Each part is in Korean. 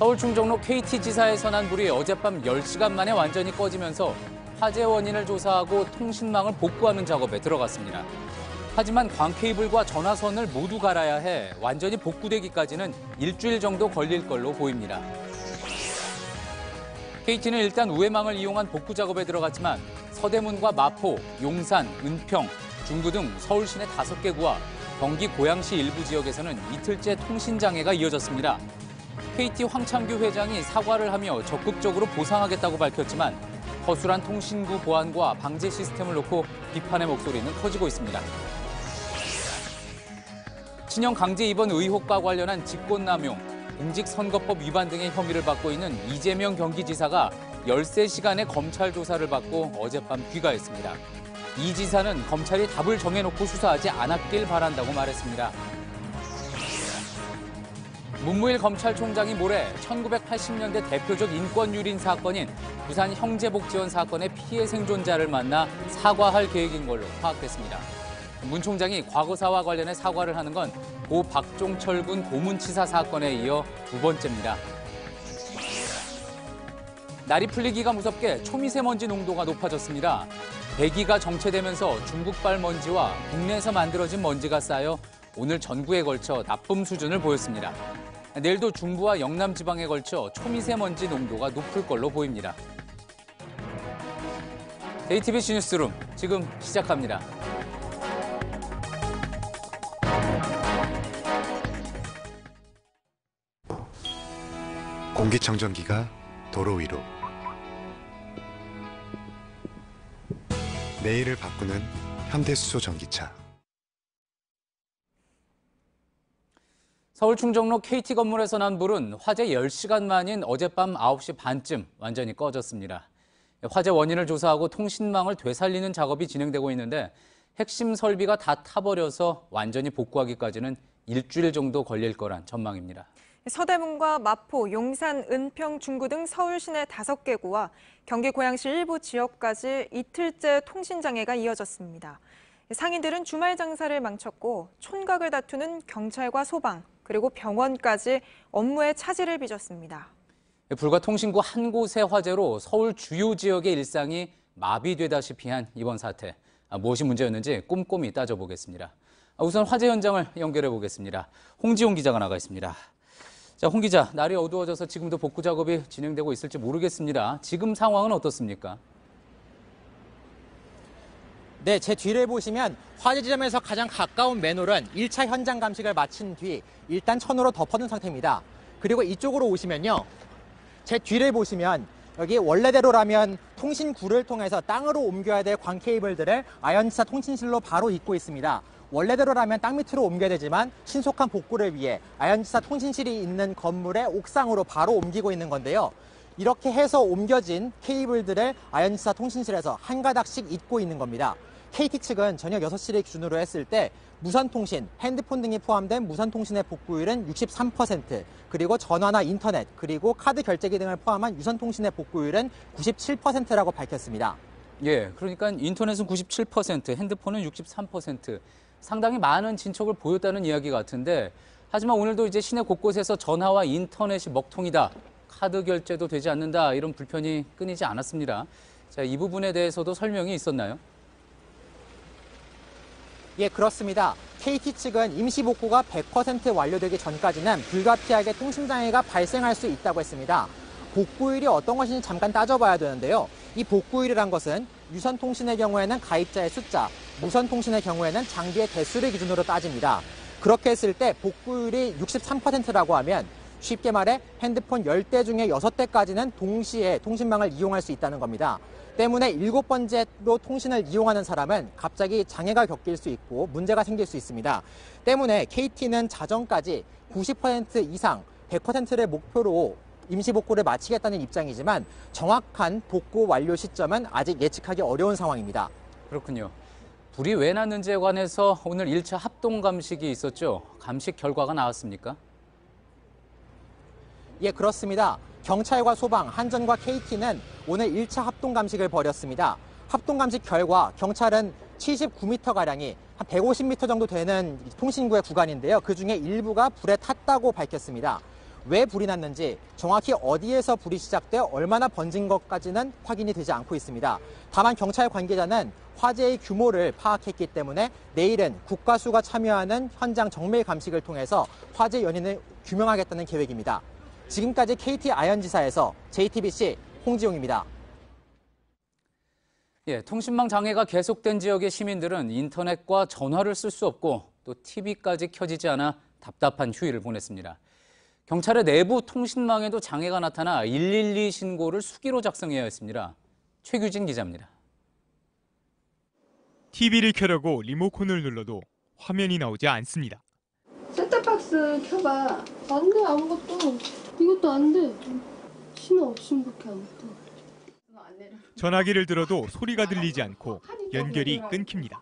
서울 충정로 KT지사에 선한 불이 어젯밤 10시간 만에 완전히 꺼지면서 화재 원인을 조사하고 통신망을 복구하는 작업에 들어갔습니다. 하지만 광케이블과 전화선을 모두 갈아야 해 완전히 복구되기까지는 일주일 정도 걸릴 걸로 보입니다. KT는 일단 우회망을 이용한 복구 작업에 들어갔지만 서대문과 마포, 용산, 은평, 중구 등 서울 시내 5개 구와 경기 고양시 일부 지역에서는 이틀째 통신장애가 이어졌습니다. KT 황창규 회장이 사과를 하며 적극적으로 보상하겠다고 밝혔지만 허술한 통신구 보안과 방제 시스템을 놓고 비판의 목소리는 커지고 있습니다. 친형 강제 입원 의혹과 관련한 직권남용, 공직선거법 위반 등의 혐의를 받고 있는 이재명 경기지사가 13시간의 검찰 조사를 받고 어젯밤 귀가했습니다. 이 지사는 검찰이 답을 정해놓고 수사하지 않았길 바란다고 말했습니다. 문무일 검찰총장이 모레 1980년대 대표적 인권유린 사건인 부산 형제복지원 사건의 피해 생존자를 만나 사과할 계획인 걸로 파악됐습니다. 문 총장이 과거사와 관련해 사과를 하는 건 고 박종철 군 고문치사 사건에 이어 2번째입니다. 날이 풀리기가 무섭게 초미세먼지 농도가 높아졌습니다. 대기가 정체되면서 중국발 먼지와 국내에서 만들어진 먼지가 쌓여 오늘 전국에 걸쳐 나쁨 수준을 보였습니다. 내일도 중부와 영남 지방에 걸쳐 초미세먼지 농도가 높을 걸로 보입니다. JTBC 뉴스룸 지금 시작합니다. 공기청정기가 도로 위로. 내일을 바꾸는 현대수소 전기차. 서울 충정로 KT 건물에서 난 불은 화재 10시간 만인 어젯밤 9시 반쯤 완전히 꺼졌습니다. 화재 원인을 조사하고 통신망을 되살리는 작업이 진행되고 있는데 핵심 설비가 다 타버려서 완전히 복구하기까지는 일주일 정도 걸릴 거란 전망입니다. 서대문과 마포, 용산, 은평, 중구 등 서울 시내 5개 구와 경기 고양시 일부 지역까지 이틀째 통신장애가 이어졌습니다. 상인들은 주말 장사를 망쳤고 촌각을 다투는 경찰과 소방, 그리고 병원까지 업무에 차질을 빚었습니다. 불과 통신구 한 곳의 화재로 서울 주요 지역의 일상이 마비되다시피 한 이번 사태. 무엇이 문제였는지 꼼꼼히 따져보겠습니다. 우선 화재 현장을 연결해 보겠습니다. 홍지용 기자가 나가 있습니다. 자, 홍 기자, 날이 어두워져서 지금도 복구 작업이 진행되고 있을지 모르겠습니다. 지금 상황은 어떻습니까? 네, 제 뒤를 보시면 화재 지점에서 가장 가까운 맨홀은 1차 현장 감식을 마친 뒤 일단 천으로 덮어둔 상태입니다. 그리고 이쪽으로 오시면요. 제 뒤를 보시면 여기 원래대로라면 통신구를 통해서 땅으로 옮겨야 될 광 케이블들을 아현지사 통신실로 바로 잇고 있습니다. 원래대로라면 땅 밑으로 옮겨야 되지만 신속한 복구를 위해 아현지사 통신실이 있는 건물의 옥상으로 바로 옮기고 있는 건데요. 이렇게 해서 옮겨진 케이블들을 아현지사 통신실에서 한 가닥씩 잇고 있는 겁니다. KT 측은 저녁 6시를 기준으로 했을 때 무선통신, 핸드폰 등이 포함된 무선통신의 복구율은 63%, 그리고 전화나 인터넷, 그리고 카드 결제기 등을 포함한 유선통신의 복구율은 97%라고 밝혔습니다. 예, 그러니까 인터넷은 97%, 핸드폰은 63%. 상당히 많은 진척을 보였다는 이야기 같은데, 하지만 오늘도 이제 시내 곳곳에서 전화와 인터넷이 먹통이다, 카드 결제도 되지 않는다, 이런 불편이 끊이지 않았습니다. 자, 이 부분에 대해서도 설명이 있었나요? 예, 그렇습니다. KT 측은 임시 복구가 100% 완료되기 전까지는 불가피하게 통신장애가 발생할 수 있다고 했습니다. 복구율이 어떤 것인지 잠깐 따져봐야 되는데요. 이 복구율이란 것은 유선통신의 경우에는 가입자의 숫자, 무선통신의 경우에는 장비의 대수를 기준으로 따집니다. 그렇게 했을 때 복구율이 63%라고 하면 쉽게 말해 핸드폰 10대 중에 6대까지는 동시에 통신망을 이용할 수 있다는 겁니다. 때문에 7번째로 통신을 이용하는 사람은 갑자기 장애가 겪일 수 있고 문제가 생길 수 있습니다. 때문에 KT는 자정까지 90% 이상 100%를 목표로 임시복구를 마치겠다는 입장이지만 정확한 복구 완료 시점은 아직 예측하기 어려운 상황입니다. 그렇군요. 불이 왜 났는지에 관해서 오늘 1차 합동 감식이 있었죠. 감식 결과가 나왔습니까? 예, 그렇습니다. 경찰과 소방, 한전과 KT는 오늘 1차 합동 감식을 벌였습니다. 합동 감식 결과 경찰은 79m가량이 한 150m 정도 되는 통신구의 구간인데요. 그중에 일부가 불에 탔다고 밝혔습니다. 왜 불이 났는지, 정확히 어디에서 불이 시작돼 얼마나 번진 것까지는 확인이 되지 않고 있습니다. 다만 경찰 관계자는 화재의 규모를 파악했기 때문에 내일은 국가수가 참여하는 현장 정밀 감식을 통해서 화재 연인을 규명하겠다는 계획입니다. 지금까지 KT 아현지사에서 JTBC 홍지용입니다. 통신망 장애가 계속된 지역의 시민들은 인터넷과 전화를 쓸 수 없고 또 TV까지 켜지지 않아 답답한 휴일을 보냈습니다. 경찰의 내부 통신망에도 장애가 나타나 112 신고를 수기로 작성해야 했습니다. 최규진 기자입니다. TV를 켜려고 리모컨을 눌러도 화면이 나오지 않습니다. 셋탑박스 켜봐. 안 돼, 아무것도. 이것도 안 돼. 신호, 신부케 아무것도. 전화기를 들어도 소리가 들리지 않고 연결이 끊깁니다.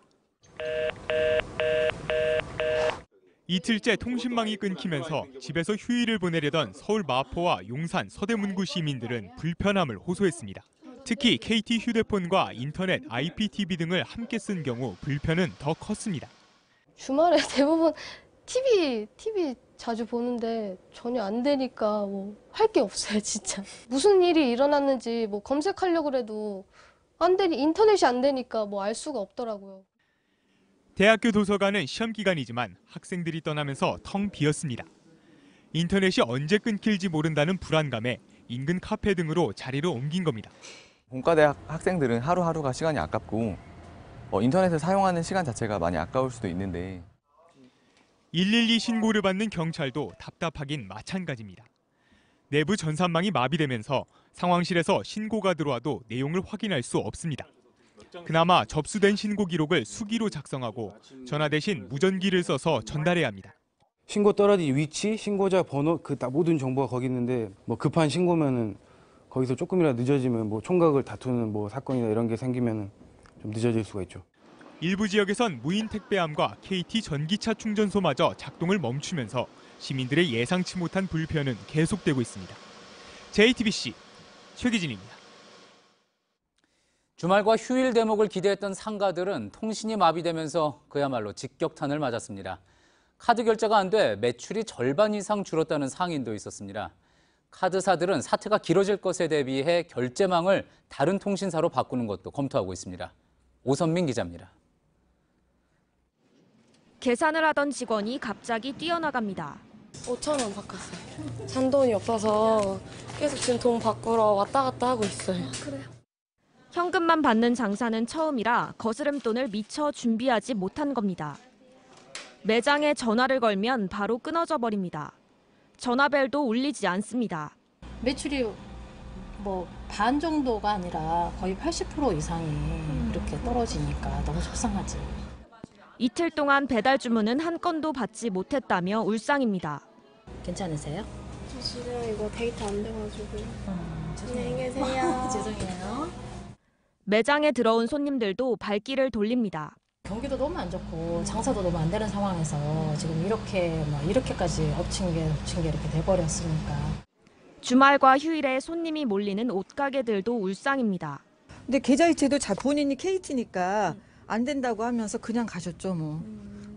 이틀째 통신망이 끊기면서 집에서 휴일을 보내려던 서울 마포와 용산 서대문구 시민들은 불편함을 호소했습니다. 특히 KT 휴대폰과 인터넷, IPTV 등을 함께 쓴 경우 불편은 더 컸습니다. 주말에 대부분 TV 자주 보는데 전혀 안 되니까 뭐 할 게 없어요, 진짜. 무슨 일이 일어났는지 뭐 검색하려고 해도 인터넷이 안 되니까 뭐 알 수가 없더라고요. 대학교 도서관은 시험 기간이지만 학생들이 떠나면서 텅 비었습니다. 인터넷이 언제 끊길지 모른다는 불안감에 인근 카페 등으로 자리를 옮긴 겁니다. 본과대학 학생들은 하루하루가 시간이 아깝고 인터넷을 사용하는 시간 자체가 많이 아까울 수도 있는데 112 신고를 받는 경찰도 답답하긴 마찬가지입니다. 내부 전산망이 마비되면서 상황실에서 신고가 들어와도 내용을 확인할 수 없습니다. 그나마 접수된 신고 기록을 수기로 작성하고 전화 대신 무전기를 써서 전달해야 합니다. 신고 떨어진 위치, 신고자 번호, 모든 정보가 거기 있는데 뭐 급한 신고면은 거기서 조금이라도 늦어지면 뭐 총각을 다투는 뭐 사건이나 이런 게 생기면은 좀 늦어질 수가 있죠. 일부 지역에선 무인 택배함과 KT 전기차 충전소마저 작동을 멈추면서 시민들의 예상치 못한 불편은 계속되고 있습니다. JTBC 최기진입니다. 주말과 휴일 대목을 기대했던 상가들은 통신이 마비되면서 그야말로 직격탄을 맞았습니다. 카드 결제가 안 돼 매출이 절반 이상 줄었다는 상인도 있었습니다. 카드사들은 사태가 길어질 것에 대비해 결제망을 다른 통신사로 바꾸는 것도 검토하고 있습니다. 오선민 기자입니다. 계산을 하던 직원이 갑자기 뛰어나갑니다. 5,000원 바꿨어요. 잔돈이 없어서 계속 지금 돈 바꾸러 왔다 갔다 하고 있어요. 그래요? 현금만 받는 장사는 처음이라 거스름돈을 미처 준비하지 못한 겁니다. 매장에 전화를 걸면 바로 끊어져 버립니다. 전화벨도 울리지 않습니다. 매출이 뭐 반 정도가 아니라 거의 80% 이상이 이렇게 떨어지니까 너무 속상하지. 이틀 동안 배달 주문은 한 건도 받지 못했다며 울상입니다. 괜찮으세요? 저 지금 이거 데이터 안 돼가지고. 안녕히 계세요. 죄송해요. 매장에 들어온 손님들도 발길을 돌립니다. 경기도 너무 안 좋고 장사도 너무 안 되는 상황에서 지금 이렇게까지 엎친 게 이렇게 돼버렸으니까. 주말과 휴일에 손님이 몰리는 옷가게들도 울상입니다. 근데 계좌이체도 본인이 KT니까 안 된다고 하면서 그냥 가셨죠 뭐.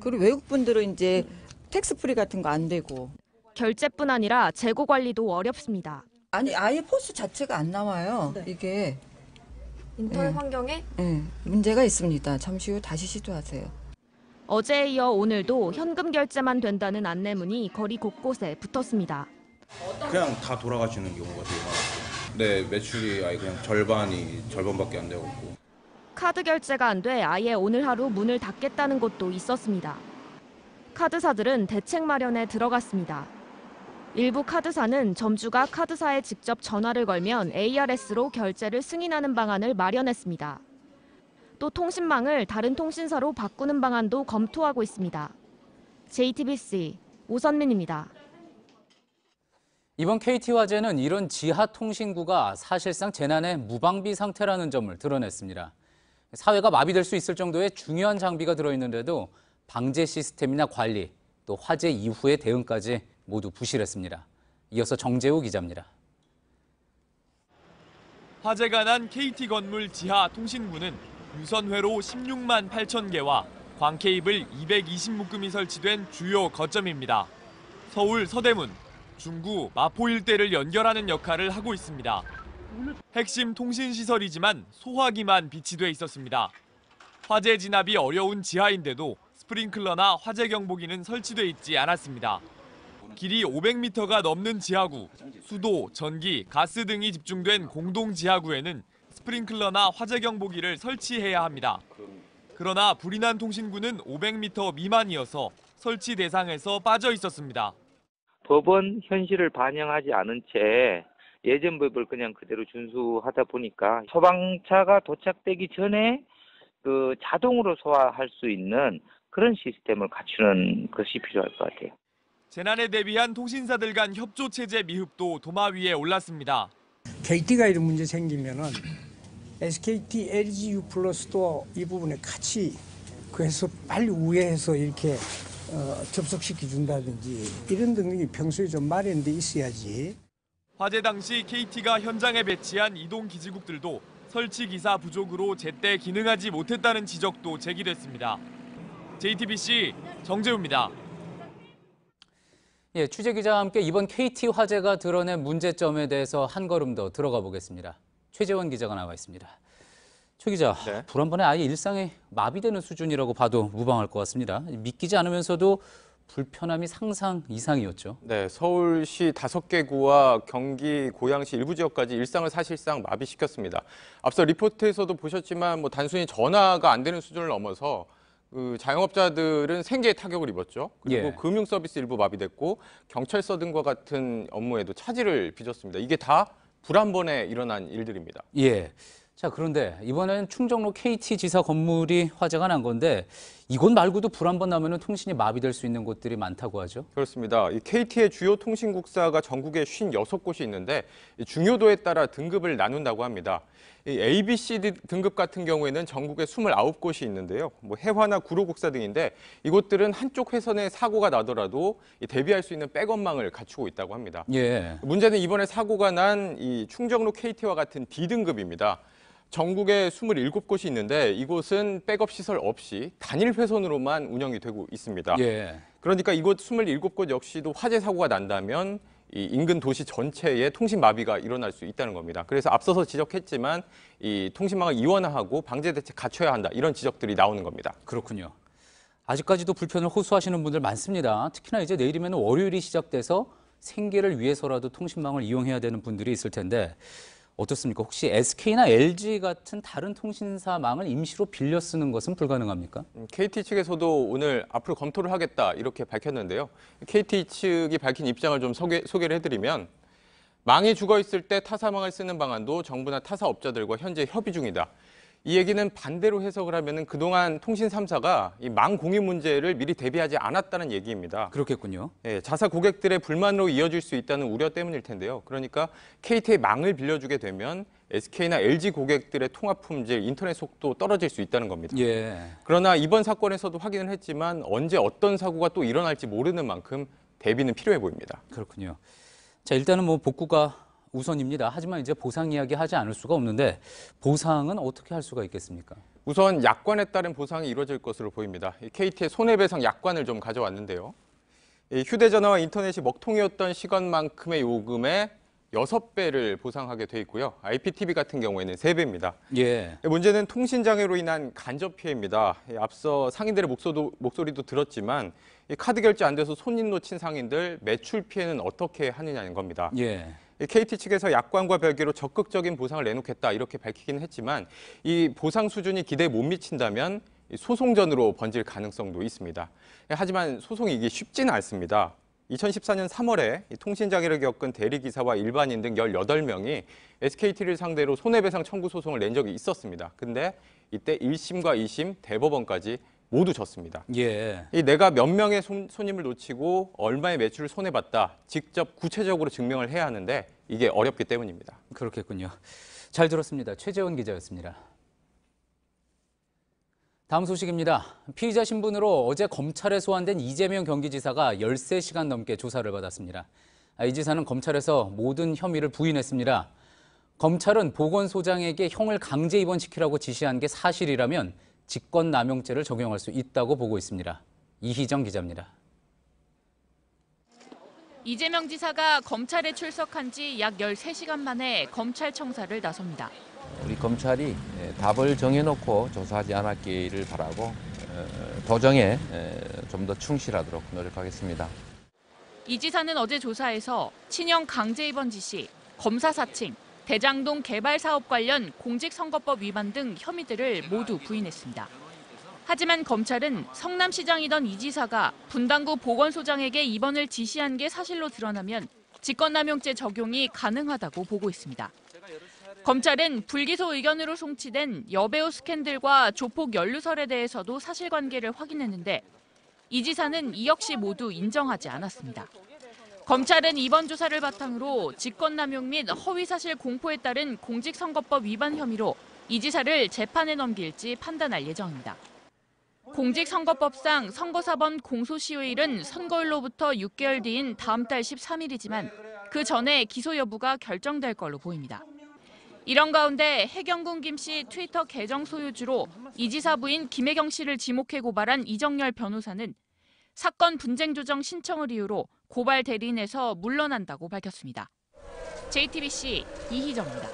그리고 외국분들은 이제 텍스프리 같은 거 안 되고. 결제뿐 아니라 재고 관리도 어렵습니다. 아니 아예 포스 자체가 안 나와요. 네. 이게 인터넷 환경에? 문제가 있습니다. 잠시 후 다시 시도하세요. 어제에 이어 오늘도 현금 결제만 된다는 안내문이 거리 곳곳에 붙었습니다. 그냥 다 돌아가시는 경우가 되게 많았어요. 네, 매출이 아예 그냥 절반밖에 안 되고. 카드 결제가 안 돼 아예 오늘 하루 문을 닫겠다는 곳도 있었습니다. 카드사들은 대책 마련에 들어갔습니다. 일부 카드사는 점주가 카드사에 직접 전화를 걸면 ARS로 결제를 승인하는 방안을 마련했습니다. 또 통신망을 다른 통신사로 바꾸는 방안도 검토하고 있습니다. JTBC 오선민입니다. 이번 KT 화재는 이런 지하 통신구가 사실상 재난의 무방비 상태라는 점을 드러냈습니다. 사회가 마비될 수 있을 정도의 중요한 장비가 들어있는데도 방제 시스템이나 관리, 또 화재 이후의 대응까지 모두 부실했습니다. 이어서 정재우 기자입니다. 화재가 난 KT 건물 지하 통신구는 유선회로 16만 8천 개와 광케이블 220묶음이 설치된 주요 거점입니다. 서울 서대문, 중구, 마포 일대를 연결하는 역할을 하고 있습니다. 핵심 통신시설이지만 소화기만 비치돼 있었습니다. 화재 진압이 어려운 지하인데도 스프링클러나 화재 경보기는 설치돼 있지 않았습니다. 길이 500m가 넘는 지하구, 수도, 전기, 가스 등이 집중된 공동 지하구에는 스프링클러나 화재 경보기를 설치해야 합니다. 그러나 불이 난 통신구는 500m 미만이어서 설치 대상에서 빠져 있었습니다. 법은 현실을 반영하지 않은 채 예전 법을 그냥 그대로 준수하다 보니까 소방차가 도착되기 전에 그 자동으로 소화할 수 있는 그런 시스템을 갖추는 것이 필요할 것 같아요. 재난에 대비한 통신사들 간 협조 체제 미흡도 도마 위에 올랐습니다. KT가 이런 문제 생기면은 SKT, LGU 플러스도 이 부분에 같이 그래서 빨리 우회해서 이렇게 접속시켜 준다든지 이런 등등이 평소에 좀 마련돼 있어야지. 화재 당시 KT가 현장에 배치한 이동 기지국들도 설치 기사 부족으로 제때 기능하지 못했다는 지적도 제기됐습니다. JTBC 정재우입니다. 예, 취재 기자와 함께 이번 KT 화재가 드러낸 문제점에 대해서 한 걸음 더 들어가 보겠습니다. 최재원 기자가 나와 있습니다. 최 기자, 네. 불 한 번에 아예 일상이 마비되는 수준이라고 봐도 무방할 것 같습니다. 믿기지 않으면서도 불편함이 상상 이상이었죠. 네, 서울시 5개 구와 경기 고양시 일부 지역까지 일상을 사실상 마비시켰습니다. 앞서 리포트에서도 보셨지만 단순히 전화가 안 되는 수준을 넘어서 자영업자들은 생계에 타격을 입었죠. 그리고 예. 금융 서비스 일부 마비됐고 경찰서 등과 같은 업무에도 차질을 빚었습니다. 이게 다 불 한 번에 일어난 일들입니다. 예. 자, 그런데 이번엔 충정로 KT 지사 건물이 화재가 난 건데 이곳 말고도 불 한 번 나면 통신이 마비될 수 있는 곳들이 많다고 하죠? 그렇습니다. 이 KT의 주요 통신국사가 전국에 56곳이 있는데 중요도에 따라 등급을 나눈다고 합니다. 이 A, B, C 등급 같은 경우에는 전국에 29곳이 있는데요. 해화나 구로국사 등인데 이곳들은 한쪽 회선에 사고가 나더라도 대비할 수 있는 백업망을 갖추고 있다고 합니다. 예. 문제는 이번에 사고가 난 이 충정로 KT와 같은 D등급입니다. 전국에 27곳이 있는데 이곳은 백업 시설 없이 단일 회선으로만 운영이 되고 있습니다. 예. 그러니까 이곳 27곳 역시도 화재 사고가 난다면 이 인근 도시 전체에 통신 마비가 일어날 수 있다는 겁니다. 그래서 앞서서 지적했지만 이 통신망을 이원화하고 방제 대책 갖춰야 한다. 이런 지적들이 나오는 겁니다. 그렇군요. 아직까지도 불편을 호소하시는 분들 많습니다. 특히나 이제 내일이면 월요일이 시작돼서 생계를 위해서라도 통신망을 이용해야 되는 분들이 있을 텐데 어떻습니까? 혹시 SK나 LG 같은 다른 통신사망을 임시로 빌려 쓰는 것은 불가능합니까? KT 측에서도 오늘 앞으로 검토를 하겠다 이렇게 밝혔는데요. KT 측이 밝힌 입장을 좀 소개를 해드리면 망이 죽어 있을 때 타사망을 쓰는 방안도 정부나 타사업자들과 현재 협의 중이다. 이 얘기는 반대로 해석을 하면 그동안 통신 3사가 이 망 공유 문제를 미리 대비하지 않았다는 얘기입니다. 그렇겠군요. 예, 자사 고객들의 불만으로 이어질 수 있다는 우려 때문일 텐데요. 그러니까 KT의 망을 빌려주게 되면 SK나 LG 고객들의 통화 품질, 인터넷 속도 떨어질 수 있다는 겁니다. 예. 그러나 이번 사건에서도 확인을 했지만 언제 어떤 사고가 또 일어날지 모르는 만큼 대비는 필요해 보입니다. 그렇군요. 자, 일단은 복구가 우선입니다. 하지만 이제 보상 이야기 하지 않을 수가 없는데 보상은 어떻게 할 수가 있겠습니까? 우선 약관에 따른 보상이 이루어질 것으로 보입니다. KT의 손해배상 약관을 좀 가져왔는데요. 휴대전화와 인터넷이 먹통이었던 시간만큼의 요금의 6배를 보상하게 돼 있고요. IPTV 같은 경우에는 3배입니다. 예. 문제는 통신장애로 인한 간접 피해입니다. 앞서 상인들의 목소리도 들었지만 카드 결제 안 돼서 손님 놓친 상인들 매출 피해는 어떻게 하느냐는 겁니다. 예. KT 측에서 약관과 별개로 적극적인 보상을 내놓겠다 이렇게 밝히긴 했지만 이 보상 수준이 기대에 못 미친다면 소송전으로 번질 가능성도 있습니다. 하지만 소송이 이게 쉽지는 않습니다. 2014년 3월에 통신장애를 겪은 대리기사와 일반인 등 18명이 SKT를 상대로 손해배상 청구 소송을 낸 적이 있었습니다. 근데 이때 1심과 2심, 대법원까지 모두 졌습니다. 예. 내가 몇 명의 손님을 놓치고 얼마의 매출을 손해봤다. 직접 구체적으로 증명을 해야 하는데 이게 어렵기 때문입니다. 그렇겠군요. 잘 들었습니다. 최재원 기자였습니다. 다음 소식입니다. 피의자 신분으로 어제 검찰에 소환된 이재명 경기지사가 13시간 넘게 조사를 받았습니다. 이 지사는 검찰에서 모든 혐의를 부인했습니다. 검찰은 보건소장에게 형을 강제 입원시키라고 지시한 게 사실이라면 직권남용죄를 적용할 수 있다고 보고 있습니다. 이희정 기자입니다. 이재명 지사가 검찰에 출석한 지 약 13시간 만에 검찰 청사를 나섭니다. 우리 검찰이 답을 정해놓고 조사하지 않았기를 바라고 도정에 좀 더 충실하도록 노력하겠습니다. 이 지사는 어제 조사에서 친형 강제 입원 지시, 검사 사칭, 대장동 개발 사업 관련 공직선거법 위반 등 혐의들을 모두 부인했습니다. 하지만 검찰은 성남시장이던 이 지사가 분당구 보건소장에게 입원을 지시한 게 사실로 드러나면 직권남용죄 적용이 가능하다고 보고 있습니다. 검찰은 불기소 의견으로 송치된 여배우 스캔들과 조폭 연루설에 대해서도 사실관계를 확인했는데 이 지사는 이 역시 모두 인정하지 않았습니다. 검찰은 이번 조사를 바탕으로 직권남용 및 허위사실 공포에 따른 공직선거법 위반 혐의로 이 지사를 재판에 넘길지 판단할 예정입니다. 공직선거법상 선거사번 공소시효일은 선거일로부터 6개월 뒤인 다음 달 13일이지만 그 전에 기소 여부가 결정될 걸로 보입니다. 이런 가운데 해경군 김 씨 트위터 계정 소유주로 이 지사 부인 김혜경 씨를 지목해 고발한 이정열 변호사는 사건 분쟁 조정 신청을 이유로 고발 대리인에서 물러난다고 밝혔습니다. JTBC 이희정입니다.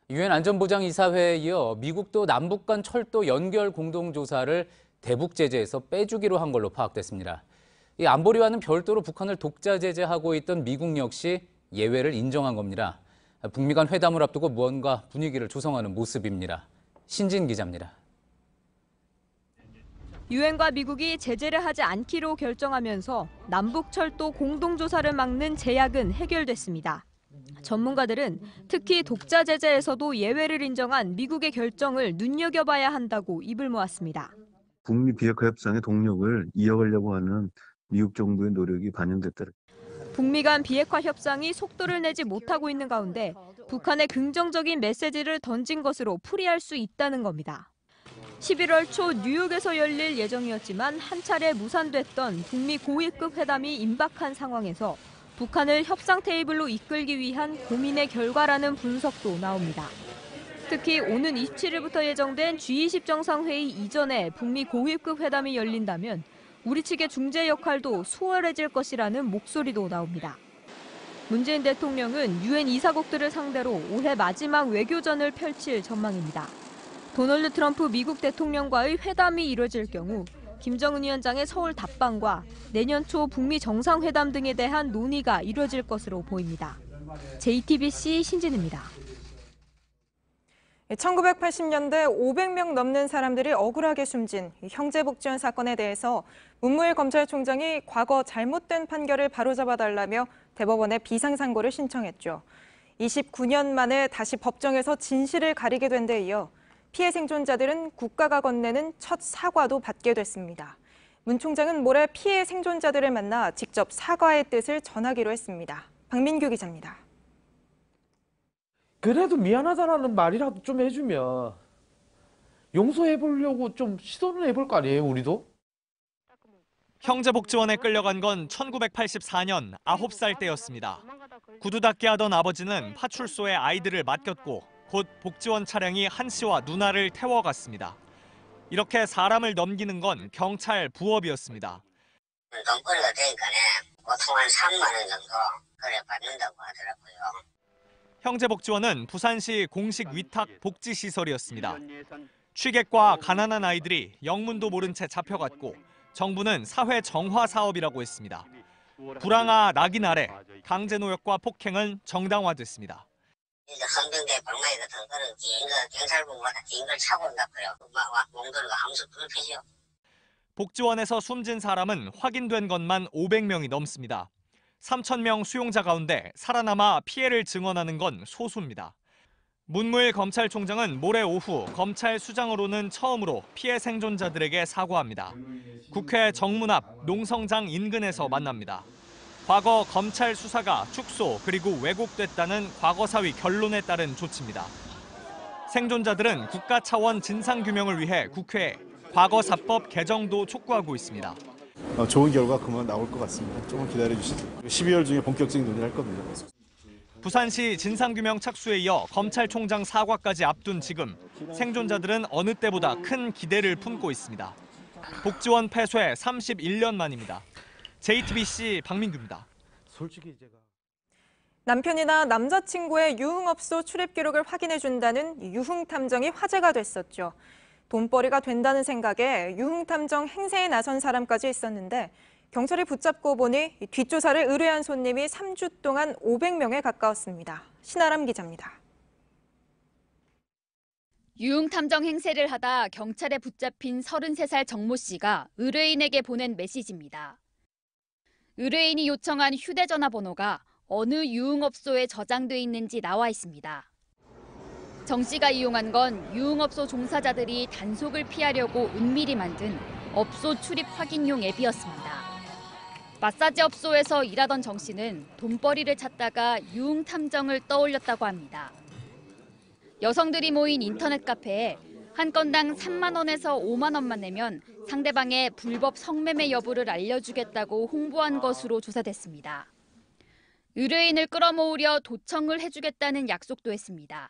유엔 안전보장이사회에 이어 미국도 남북 간 철도 연결 공동조사를 대북 제재에서 빼주기로 한 걸로 파악됐습니다. 이 안보리와는 별도로 북한을 독자 제재하고 있던 미국 역시 예외를 인정한 겁니다. 북미 간 회담을 앞두고 무언가 분위기를 조성하는 모습입니다. 신진 기자입니다. 유엔과 미국이 제재를 하지 않기로 결정하면서 남북철도 공동조사를 막는 제약은 해결됐습니다. 전문가들은 특히 독자 제재에서도 예외를 인정한 미국의 결정을 눈여겨봐야 한다고 입을 모았습니다. 북미 비핵화 협상의 동력을 이어가려고 하는 미국 정부의 노력이 반영됐다. 북미 간 비핵화 협상이 속도를 내지 못하고 있는 가운데 북한에 긍정적인 메시지를 던진 것으로 풀이할 수 있다는 겁니다. 11월 초 뉴욕에서 열릴 예정이었지만 한 차례 무산됐던 북미 고위급 회담이 임박한 상황에서 북한을 협상 테이블로 이끌기 위한 고민의 결과라는 분석도 나옵니다. 특히 오는 27일부터 예정된 G20 정상회의 이전에 북미 고위급 회담이 열린다면 우리 측의 중재 역할도 수월해질 것이라는 목소리도 나옵니다. 문재인 대통령은 유엔 이사국들을 상대로 올해 마지막 외교전을 펼칠 전망입니다. 도널드 트럼프 미국 대통령과의 회담이 이뤄질 경우 김정은 위원장의 서울 답방과 내년 초 북미 정상회담 등에 대한 논의가 이뤄질 것으로 보입니다. JTBC 신진입니다. 1980년대 500명 넘는 사람들이 억울하게 숨진 형제복지원 사건에 대해서 문무일 검찰총장이 과거 잘못된 판결을 바로잡아달라며 대법원에 비상상고를 신청했죠. 29년 만에 다시 법정에서 진실을 가리게 된 데 이어 피해 생존자들은 국가가 건네는 첫 사과도 받게 됐습니다. 문 총장은 모레 피해 생존자들을 만나 직접 사과의 뜻을 전하기로 했습니다. 박민규 기자입니다. 그래도 미안하다라는 말이라도 좀 해주면 용서해보려고 좀 시도는 해볼 거 아니에요, 우리도? 형제복지원에 끌려간 건 1984년 9살 때였습니다. 구두닦기 하던 아버지는 파출소에 아이들을 맡겼고 곧 복지원 차량이 한 씨와 누나를 태워갔습니다. 이렇게 사람을 넘기는 건 경찰 부업이었습니다. 돈벌이가 되니까는 보통 한 3만 원 정도 그래 받는다고 하더라고요. 형제복지원은 부산시 공식 위탁 복지시설이었습니다. 취객과 가난한 아이들이 영문도 모른 채 잡혀갔고 정부는 사회 정화 사업이라고 했습니다. 불황아 낙인 아래 강제노역과 폭행은 정당화됐습니다. 헌병대 방망이 같은 거는 경찰국마다 긴 걸 차고 온다고요. 몽돌과 함수 불패죠. 복지원에서 숨진 사람은 확인된 것만 500명이 넘습니다. 3,000명 수용자 가운데 살아남아 피해를 증언하는 건 소수입니다. 문무일 검찰총장은 모레 오후 검찰 수장으로는 처음으로 피해 생존자들에게 사과합니다. 국회 정문 앞 농성장 인근에서 만납니다. 과거 검찰 수사가 축소 그리고 왜곡됐다는 과거사위 결론에 따른 조치입니다. 생존자들은 국가 차원 진상규명을 위해 국회에 과거사법 개정도 촉구하고 있습니다. 좋은 결과 그만 나올 것 같습니다. 조금 기다려주시죠. 12월 중에 본격적인 논의를 할 겁니다. 부산시 진상규명 착수에 이어 검찰총장 사과까지 앞둔 지금 생존자들은 어느 때보다 큰 기대를 품고 있습니다. 복지원 폐쇄 31년 만입니다. JTBC 박민규입니다. 솔직히 제가 남편이나 남자친구의 유흥업소 출입 기록을 확인해준다는 유흥탐정이 화제가 됐었죠. 돈벌이가 된다는 생각에 유흥탐정 행세에 나선 사람까지 있었는데 경찰이 붙잡고 보니 뒷조사를 의뢰한 손님이 3주 동안 500명에 가까웠습니다. 신아람 기자입니다. 유흥탐정 행세를 하다 경찰에 붙잡힌 33살 정모 씨가 의뢰인에게 보낸 메시지입니다. 의뢰인이 요청한 휴대전화 번호가 어느 유흥업소에 저장돼 있는지 나와 있습니다. 정 씨가 이용한 건 유흥업소 종사자들이 단속을 피하려고 은밀히 만든 업소 출입 확인용 앱이었습니다. 마사지 업소에서 일하던 정 씨는 돈벌이를 찾다가 유흥탐정을 떠올렸다고 합니다. 여성들이 모인 인터넷 카페에 한 건당 3만 원에서 5만 원만 내면 상대방의 불법 성매매 여부를 알려주겠다고 홍보한 것으로 조사됐습니다. 의뢰인을 끌어모으려 도청을 해주겠다는 약속도 했습니다.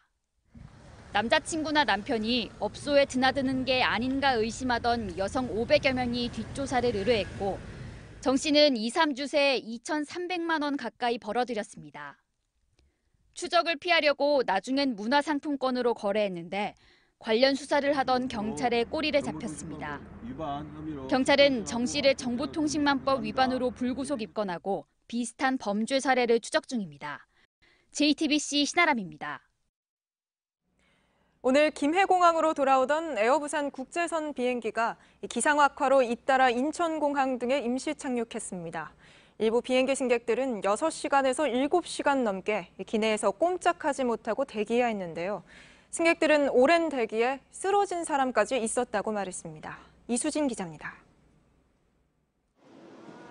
남자친구나 남편이 업소에 드나드는 게 아닌가 의심하던 여성 500여 명이 뒷조사를 의뢰했고 정 씨는 2, 3주 새 2,300만 원 가까이 벌어들였습니다. 추적을 피하려고 나중엔 문화상품권으로 거래했는데 관련 수사를 하던 경찰의 꼬리를 잡혔습니다. 경찰은 정 씨를 정보통신망법 위반으로 불구속 입건하고 비슷한 범죄 사례를 추적 중입니다. JTBC 신아람입니다. 오늘 김해공항으로 돌아오던 에어부산 국제선 비행기가 기상 악화로 잇따라 인천공항 등에 임시 착륙했습니다. 일부 비행기 승객들은 6시간에서 7시간 넘게 기내에서 꼼짝하지 못하고 대기해야 했는데요. 승객들은 오랜 대기에 쓰러진 사람까지 있었다고 말했습니다. 이수진 기자입니다.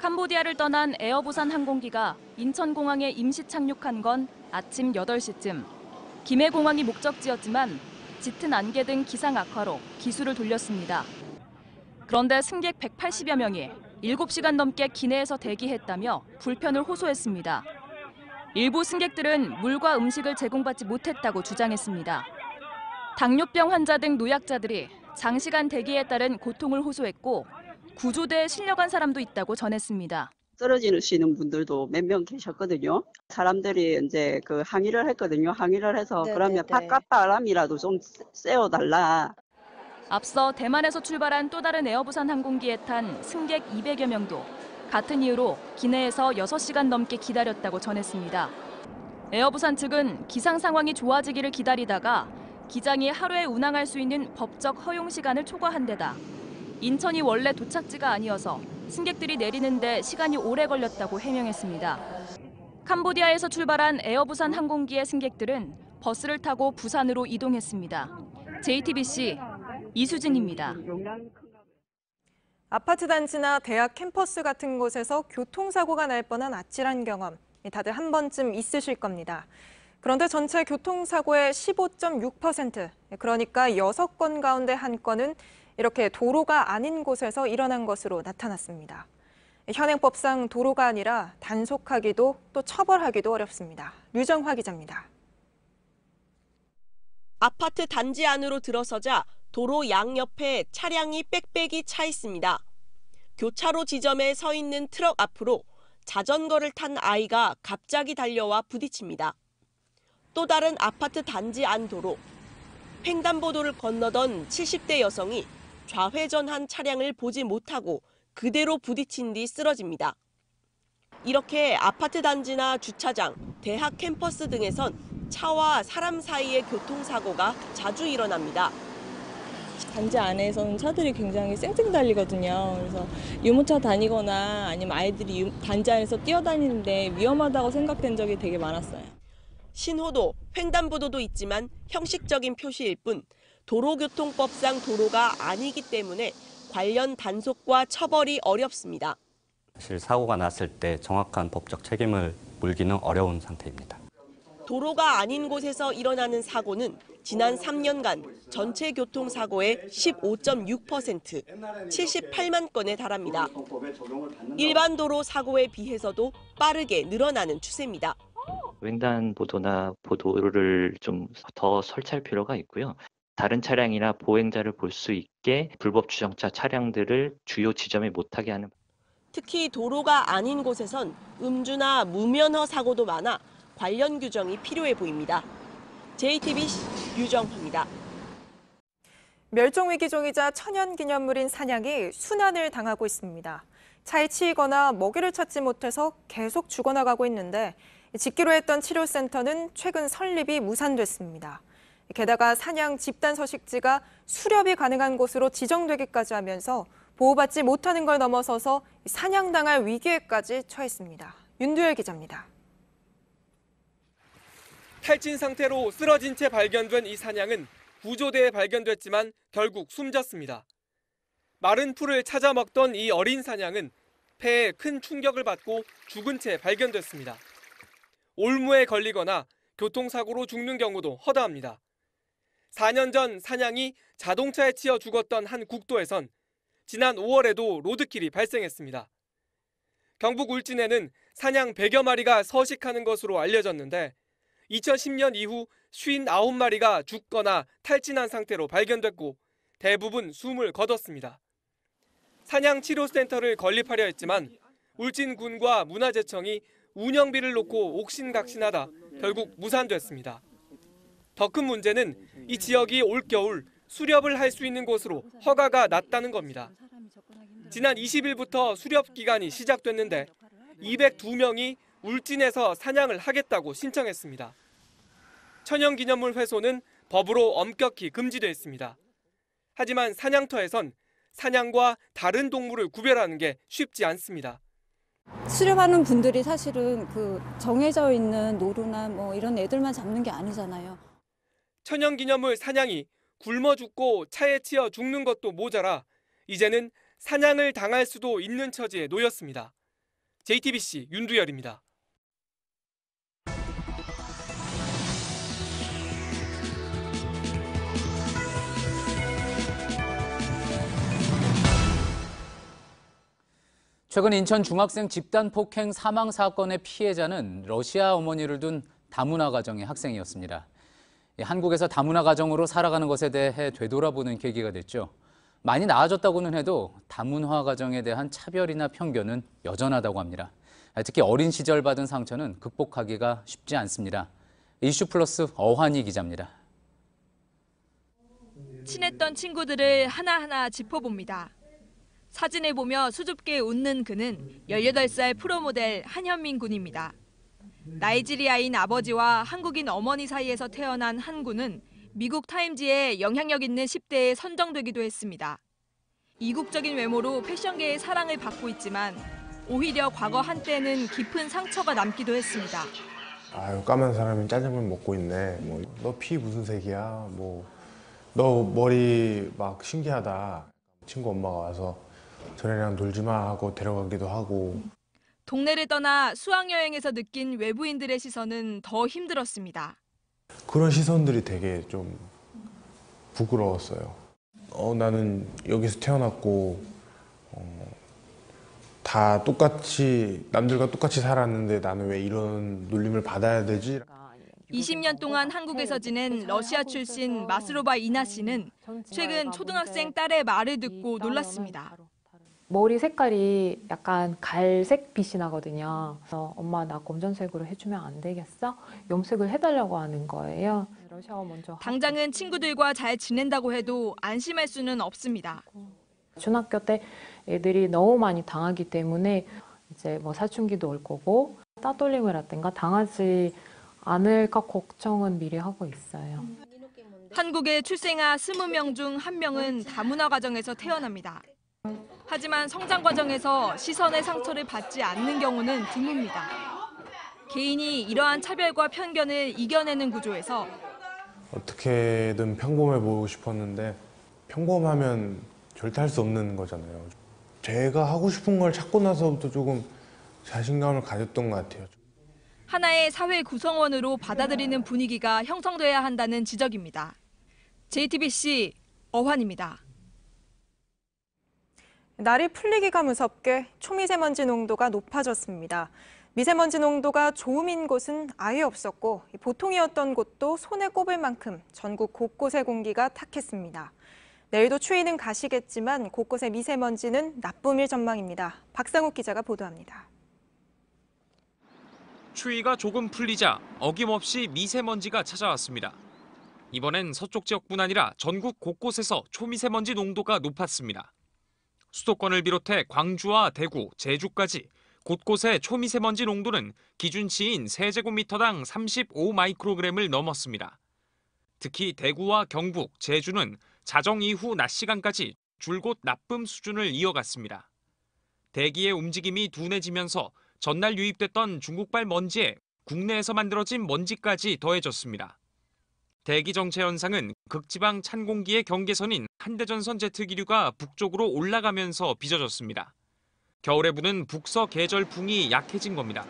캄보디아를 떠난 에어부산 항공기가 인천공항에 임시 착륙한 건 아침 8시쯤. 김해공항이 목적지였지만 짙은 안개 등 기상 악화로 기수를 돌렸습니다. 그런데 승객 180여 명이 7시간 넘게 기내에서 대기했다며 불편을 호소했습니다. 일부 승객들은 물과 음식을 제공받지 못했다고 주장했습니다. 당뇨병 환자 등 노약자들이 장시간 대기에 따른 고통을 호소했고 구조대에 실려간 사람도 있다고 전했습니다. 쓰러지시는 분들도 몇 명 계셨거든요. 사람들이 이제 그 항의를 했거든요. 항의를 해서 그러면 바깥바람이라도 좀 쐬어달라. 앞서 대만에서 출발한 또 다른 에어부산 항공기에 탄 승객 200여 명도 같은 이유로 기내에서 6시간 넘게 기다렸다고 전했습니다. 에어부산 측은 기상 상황이 좋아지기를 기다리다가 기장이 하루에 운항할 수 있는 법적 허용 시간을 초과한 데다 인천이 원래 도착지가 아니어서 승객들이 내리는데 시간이 오래 걸렸다고 해명했습니다. 캄보디아에서 출발한 에어부산 항공기의 승객들은 버스를 타고 부산으로 이동했습니다. JTBC 이수진입니다. 아파트 단지나 대학 캠퍼스 같은 곳에서 교통사고가 날 뻔한 아찔한 경험, 다들 한 번쯤 있으실 겁니다. 그런데 전체 교통사고의 15.6%, 그러니까 6건 가운데 1건은 이렇게 도로가 아닌 곳에서 일어난 것으로 나타났습니다. 현행법상 도로가 아니라 단속하기도 또 처벌하기도 어렵습니다. 류정화 기자입니다. 아파트 단지 안으로 들어서자 도로 양옆에 차량이 빽빽이 차 있습니다. 교차로 지점에 서 있는 트럭 앞으로 자전거를 탄 아이가 갑자기 달려와 부딪힙니다. 또 다른 아파트 단지 안 도로. 횡단보도를 건너던 70대 여성이 좌회전한 차량을 보지 못하고 그대로 부딪힌 뒤 쓰러집니다. 이렇게 아파트 단지나 주차장, 대학 캠퍼스 등에선 차와 사람 사이의 교통사고가 자주 일어납니다. 단지 안에서는 차들이 굉장히 쌩쌩 달리거든요. 그래서 유모차 다니거나 아니면 아이들이 단지 안에서 뛰어다니는데 위험하다고 생각된 적이 되게 많았어요. 신호도, 횡단보도도 있지만 형식적인 표시일 뿐 도로교통법상 도로가 아니기 때문에 관련 단속과 처벌이 어렵습니다. 사실 사고가 났을 때 정확한 법적 책임을 물기는 어려운 상태입니다. 도로가 아닌 곳에서 일어나는 사고는 지난 3년간 전체 교통사고의 15.6%, 78만 건에 달합니다. 일반 도로 사고에 비해서도 빠르게 늘어나는 추세입니다. 횡단보도나 보도를 좀 더 설치할 필요가 있고요. 다른 차량이나 보행자를 볼 수 있게 불법 주정차 차량들을 주요 지점에 못 타게 하는. 특히 도로가 아닌 곳에선 음주나 무면허 사고도 많아 관련 규정이 필요해 보입니다. JTBC 유정화입니다. 멸종위기종이자 천연기념물인 산양이 순환을 당하고 있습니다. 차에 치이거나 먹이를 찾지 못해서 계속 죽어나가고 있는데 짓기로 했던 치료센터는 최근 설립이 무산됐습니다. 게다가 산양 집단 서식지가 수렵이 가능한 곳으로 지정되기까지 하면서 보호받지 못하는 걸 넘어서서 사냥당할 위기에까지 처했습니다. 윤두열 기자입니다. 탈진 상태로 쓰러진 채 발견된 이 산양은 구조대에 발견됐지만 결국 숨졌습니다. 마른 풀을 찾아 먹던 이 어린 산양은 폐에 큰 충격을 받고 죽은 채 발견됐습니다. 올무에 걸리거나 교통사고로 죽는 경우도 허다합니다. 4년 전 산양이 자동차에 치여 죽었던 한 국도에선 지난 5월에도 로드킬이 발생했습니다. 경북 울진에는 산양 100여 마리가 서식하는 것으로 알려졌는데 2010년 이후 59마리가 죽거나 탈진한 상태로 발견됐고 대부분 숨을 거뒀습니다. 산양치료센터를 건립하려 했지만 울진군과 문화재청이 운영비를 놓고 옥신각신하다 결국 무산됐습니다. 더 큰 문제는 이 지역이 올겨울 수렵을 할 수 있는 곳으로 허가가 났다는 겁니다. 지난 20일부터 수렵 기간이 시작됐는데 202명이 울진에서 사냥을 하겠다고 신청했습니다. 천연기념물 훼손은 법으로 엄격히 금지돼 있습니다. 하지만 사냥터에선 사냥과 다른 동물을 구별하는 게 쉽지 않습니다. 수렵하는 분들이 사실은 정해져 있는 노루나 이런 애들만 잡는 게 아니잖아요. 천연기념물 사냥이 굶어 죽고 차에 치여 죽는 것도 모자라 이제는 사냥을 당할 수도 있는 처지에 놓였습니다. JTBC 윤두열입니다. 최근 인천 중학생 집단 폭행 사망 사건의 피해자는 러시아 어머니를 둔 다문화 가정의 학생이었습니다. 한국에서 다문화 가정으로 살아가는 것에 대해 되돌아보는 계기가 됐죠. 많이 나아졌다고는 해도 다문화 가정에 대한 차별이나 편견은 여전하다고 합니다. 특히 어린 시절 받은 상처는 극복하기가 쉽지 않습니다. 이슈플러스 어환희 기자입니다. 친했던 친구들을 하나하나 짚어봅니다. 사진을 보며 수줍게 웃는 그는 18살 프로모델 한현민 군입니다. 나이지리아인 아버지와 한국인 어머니 사이에서 태어난 한 군은 미국 타임지에 영향력 있는 10대에 선정되기도 했습니다. 이국적인 외모로 패션계의 사랑을 받고 있지만 오히려 과거 한때는 깊은 상처가 남기도 했습니다. 아유, 까만 사람이 짜장면 먹고 있네. 너 피 무슨 색이야? 너 머리 막 신기하다. 친구 엄마가 와서 저네랑 놀지 마 하고 데려가기도 하고. 동네를 떠나 수학여행에서 느낀 외부인들의 시선은 더 힘들었습니다. 그런 시선들이 되게 좀 부끄러웠어요. 나는 여기서 태어났고 다 똑같이 남들과 똑같이 살았는데 나는 왜 이런 놀림을 받아야 되지? 20년 동안 한국에서 지낸 러시아 출신 마스로바 이나 씨는 최근 초등학생 딸의 말을 듣고 놀랐습니다. 머리 색깔이 약간 갈색 빛이 나거든요. 그래서 엄마 나 검정색으로 해주면 안 되겠어? 염색을 해달라고 하는 거예요. 러시아어 먼저. 당장은 친구들과 잘 지낸다고 해도 안심할 수는 없습니다. 중학교 때 애들이 너무 많이 당하기 때문에 이제 사춘기도 올 거고 따돌림을 하든가 당하지 않을까 걱정은 미리 하고 있어요. 한국에 출생아 20명 중 1명은 다문화 가정에서 태어납니다. 하지만 성장 과정에서 시선의 상처를 받지 않는 경우는 드뭅니다. 개인이 이러한 차별과 편견을 이겨내는 구조에서 어떻게든 평범해 보이고 싶었는데 평범하면 절대 할 수 없는 거잖아요. 제가 하고 싶은 걸 찾고 나서부터 조금 자신감을 가졌던 것 같아요. 하나의 사회 구성원으로 받아들이는 분위기가 형성돼야 한다는 지적입니다. JTBC 어환입니다. 날이 풀리기가 무섭게 초미세먼지 농도가 높아졌습니다. 미세먼지 농도가 좋음인 곳은 아예 없었고 보통이었던 곳도 손에 꼽을 만큼 전국 곳곳의 공기가 탁했습니다. 내일도 추위는 가시겠지만 곳곳의 미세먼지는 나쁨일 전망입니다. 박상욱 기자가 보도합니다. 추위가 조금 풀리자 어김없이 미세먼지가 찾아왔습니다. 이번엔 서쪽 지역뿐 아니라 전국 곳곳에서 초미세먼지 농도가 높았습니다. 수도권을 비롯해 광주와 대구, 제주까지 곳곳의 초미세먼지 농도는 기준치인 세제곱미터당 35 마이크로그램을 넘었습니다. 특히 대구와 경북, 제주는 자정 이후 낮 시간까지 줄곧 나쁨 수준을 이어갔습니다. 대기의 움직임이 둔해지면서 전날 유입됐던 중국발 먼지에 국내에서 만들어진 먼지까지 더해졌습니다. 대기 정체 현상은 극지방 찬 공기의 경계선인 한대전선 제트기류가 북쪽으로 올라가면서 빚어졌습니다. 겨울에 부는 북서 계절풍이 약해진 겁니다.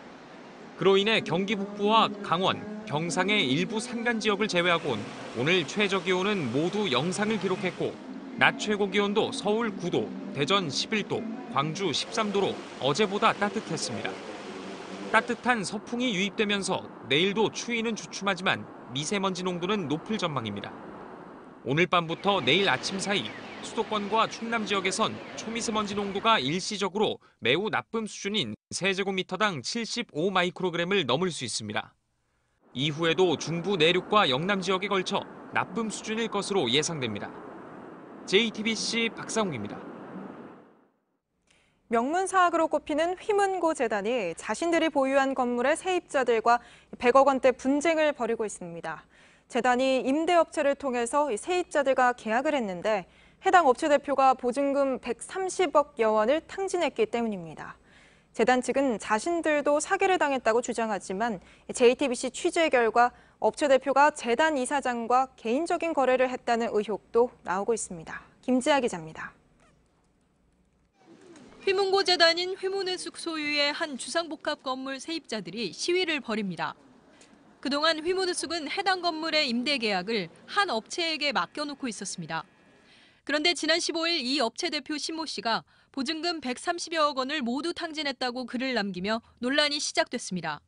그로 인해 경기 북부와 강원, 경상의 일부 산간 지역을 제외하고는 오늘 최저 기온은 모두 영상을 기록했고 낮 최고 기온도 서울 9도, 대전 11도, 광주 13도로 어제보다 따뜻했습니다. 따뜻한 서풍이 유입되면서 내일도 추위는 주춤하지만 미세먼지 농도는 높을 전망입니다. 오늘 밤부터 내일 아침 사이 수도권과 충남 지역에선 초미세먼지 농도가 일시적으로 매우 나쁨 수준인 세제곱미터당 75 마이크로그램을 넘을 수 있습니다. 이후에도 중부 내륙과 영남 지역에 걸쳐 나쁨 수준일 것으로 예상됩니다. JTBC 박상욱입니다. 명문사학으로 꼽히는 휘문고 재단이 자신들이 보유한 건물의 세입자들과 100억 원대 분쟁을 벌이고 있습니다. 재단이 임대업체를 통해서 세입자들과 계약을 했는데 해당 업체 대표가 보증금 130억여 원을 탕진했기 때문입니다. 재단 측은 자신들도 사기를 당했다고 주장하지만 JTBC 취재 결과 업체 대표가 재단 이사장과 개인적인 거래를 했다는 의혹도 나오고 있습니다. 김지아 기자입니다. 휘문고 재단인 휘문은숙 소유의 한 주상복합 건물 세입자들이 시위를 벌입니다. 그동안 휘문은숙은 해당 건물의 임대 계약을 한 업체에게 맡겨놓고 있었습니다. 그런데 지난 15일 이 업체 대표 신모 씨가 보증금 130여억 원을 모두 탕진했다고 글을 남기며 논란이 시작됐습니다.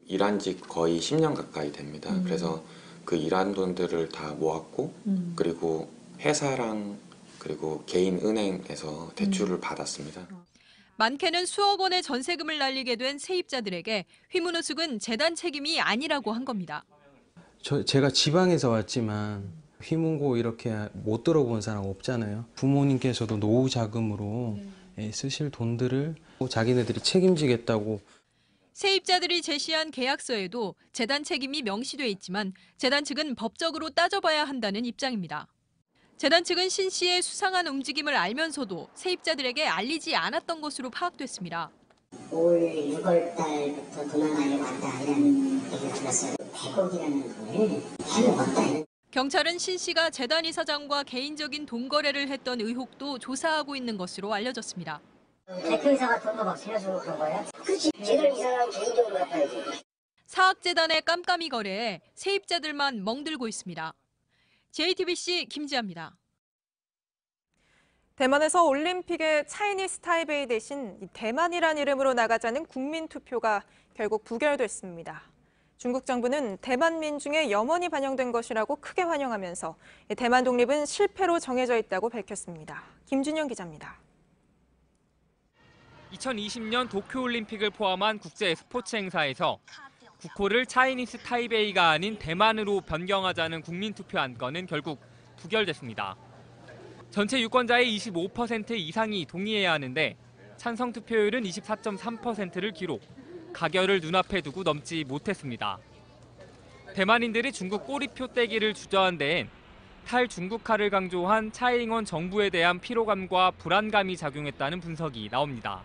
일한 지 거의 10년 가까이 됩니다. 그래서 그 일한 돈들을 다 모았고 그리고 회사랑 그리고 개인 은행에서 대출을 받았습니다. 많게는 수억 원의 전세금을 날리게 된 세입자들에게 휘문은숙은 재단 책임이 아니라고 한 겁니다. 제가 지방에서 왔지만 휘문고 이렇게 못 들어본 사람 없잖아요. 부모님께서도 노후 자금으로 쓰실 돈들을 자기네들이 책임지겠다고. 세입자들이 제시한 계약서에도 재단 책임이 명시돼 있지만 재단 측은 법적으로 따져봐야 한다는 입장입니다. 재단 측은 신 씨의 수상한 움직임을 알면서도 세입자들에게 알리지 않았던 것으로 파악됐습니다. 올 6월 달부터 돈을 많이 왔다 이런 얘기를 들었어요. 100억이라는 돈을 해도 왔다. 경찰은 신 씨가 재단 이사장과 개인적인 돈 거래를 했던 의혹도 조사하고 있는 것으로 알려졌습니다. 대표이사가 돈도 막 빌려주고 그런 거예요? 그렇지. 재단 이사장 개인적으로 갚아야지. 사학재단의 깜깜이 거래에 세입자들만 멍들고 있습니다. JTBC 김지아입니다. 대만에서 올림픽에 차이니스 타이베이 대신 대만이란 이름으로 나가자는 국민투표가 결국 부결됐습니다. 중국 정부는 대만 민중의 염원이 반영된 것이라고 크게 환영하면서 대만 독립은 실패로 정해져 있다고 밝혔습니다. 김준영 기자입니다. 2020년 도쿄올림픽을 포함한 국제 스포츠 행사에서 국호를 차이니스 타이베이가 아닌 대만으로 변경하자는 국민투표 안건은 결국 부결됐습니다. 전체 유권자의 25% 이상이 동의해야 하는데 찬성 투표율은 24.3%를 기록, 가결을 눈앞에 두고 넘지 못했습니다. 대만인들이 중국 꼬리표 떼기를 주저한 데엔 탈중국화를 강조한 차이잉원 정부에 대한 피로감과 불안감이 작용했다는 분석이 나옵니다.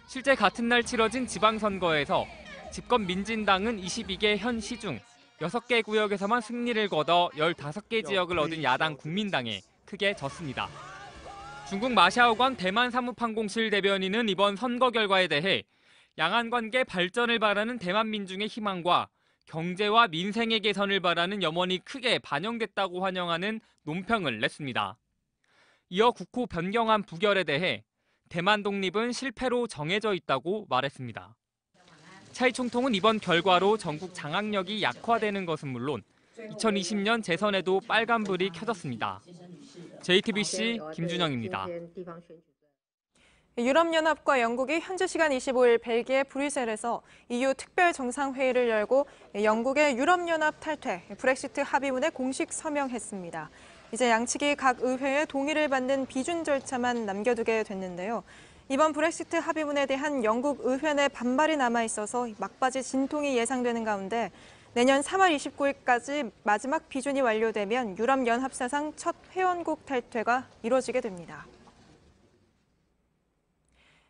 실제 같은 날 치러진 지방선거에서 집권 민진당은 22개 현 시 중 6개 구역에서만 승리를 거둬 15개 지역을 얻은 야당 국민당에 크게 졌습니다. 중국 마샤오광 대만 사무판공실 대변인은 이번 선거 결과에 대해 양안 관계 발전을 바라는 대만 민중의 희망과 경제와 민생의 개선을 바라는 염원이 크게 반영됐다고 환영하는 논평을 냈습니다. 이어 국호 변경안 부결에 대해 대만 독립은 실패로 정해져 있다고 말했습니다. 차이 총통은 이번 결과로 전국 장악력이 약화되는 것은 물론 2020년 재선에도 빨간불이 켜졌습니다. JTBC 김준영입니다. 유럽연합과 영국이 현지 시간 25일 벨기에 브뤼셀에서 EU 특별 정상회의를 열고 영국의 유럽연합 탈퇴, 브렉시트 합의문에 공식 서명했습니다. 이제 양측이 각 의회의 동의를 받는 비준 절차만 남겨두게 됐는데요. 이번 브렉시트 합의문에 대한 영국 의회 내 반발이 남아있어서 막바지 진통이 예상되는 가운데 내년 3월 29일까지 마지막 비준이 완료되면 유럽연합 사상 첫 회원국 탈퇴가 이뤄지게 됩니다.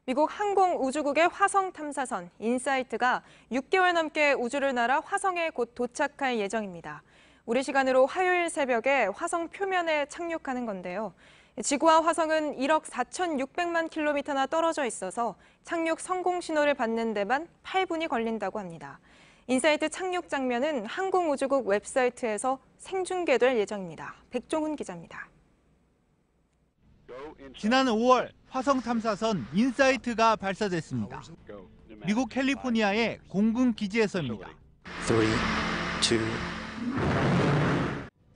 미국 항공우주국의 화성 탐사선 인사이트가 6개월 넘게 우주를 날아 화성에 곧 도착할 예정입니다. 우리 시간으로 화요일 새벽에 화성 표면에 착륙하는 건데요. 지구와 화성은 1억 4,600만 킬로미터나 떨어져 있어서 착륙 성공 신호를 받는 데만 8분이 걸린다고 합니다. 인사이트 착륙 장면은 항공우주국 웹사이트에서 생중계될 예정입니다. 백종훈 기자입니다. 지난 5월 화성 탐사선 인사이트가 발사됐습니다. 미국 캘리포니아의 공군 기지에서입니다. 3, 2.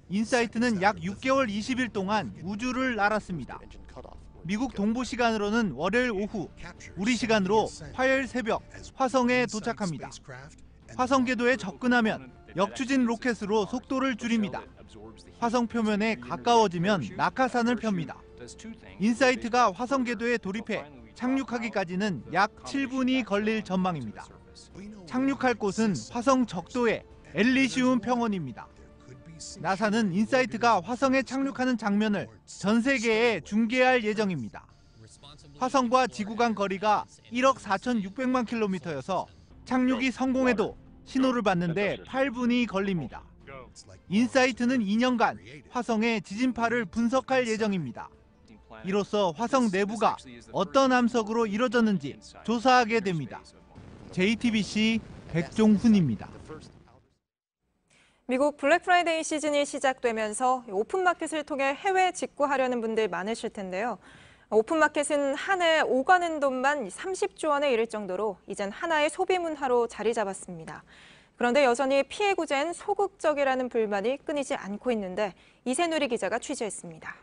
인사이트는 약 6개월 20일 동안 우주를 날았습니다. 미국 동부 시간으로는 월요일 오후, 우리 시간으로 화요일 새벽 화성에 도착합니다. 화성 궤도에 접근하면 역추진 로켓으로 속도를 줄입니다. 화성 표면에 가까워지면 낙하산을 펴니다. 인사이트가 화성 궤도에 돌입해 착륙하기까지는 약 7분이 걸릴 전망입니다. 착륙할 곳은 화성 적도의 엘리시움 평원입니다. 나사는 인사이트가 화성에 착륙하는 장면을 전 세계에 중계할 예정입니다. 화성과 지구 간 거리가 1억 4,600만 킬로미터여서 착륙이 성공해도 신호를 받는데 8분이 걸립니다. 인사이트는 2년간 화성의 지진파를 분석할 예정입니다. 이로써 화성 내부가 어떤 함석으로 이루어졌는지 조사하게 됩니다. JTBC 백종훈입니다. 미국 블랙 프라이데이 시즌이 시작되면서 오픈마켓을 통해 해외 직구하려는 분들 많으실 텐데요. 오픈마켓은 한 해 오가는 돈만 30조 원에 이를 정도로 이젠 하나의 소비 문화로 자리 잡았습니다. 그런데 여전히 피해 구제엔 소극적이라는 불만이 끊이지 않고 있는데 이세누리 기자가 취재했습니다.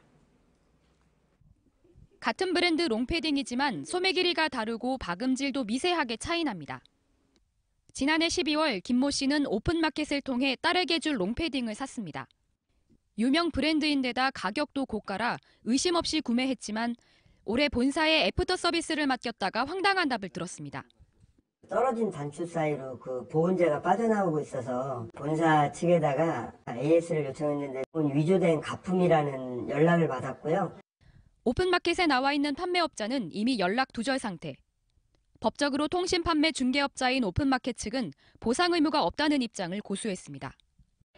같은 브랜드 롱패딩이지만 소매 길이가 다르고 박음질도 미세하게 차이납니다. 지난해 12월 김모 씨는 오픈마켓을 통해 딸에게 줄 롱패딩을 샀습니다. 유명 브랜드인데다 가격도 고가라 의심 없이 구매했지만 올해 본사에 애프터 서비스를 맡겼다가 황당한 답을 들었습니다. 떨어진 단추 사이로 그 보온재가 빠져나오고 있어서 본사 측에다가 AS를 요청했는데 위조된 가품이라는 연락을 받았고요. 오픈마켓에 나와 있는 판매업자는 이미 연락 두절 상태. 법적으로 통신 판매 중개업자인 오픈마켓 측은 보상 의무가 없다는 입장을 고수했습니다.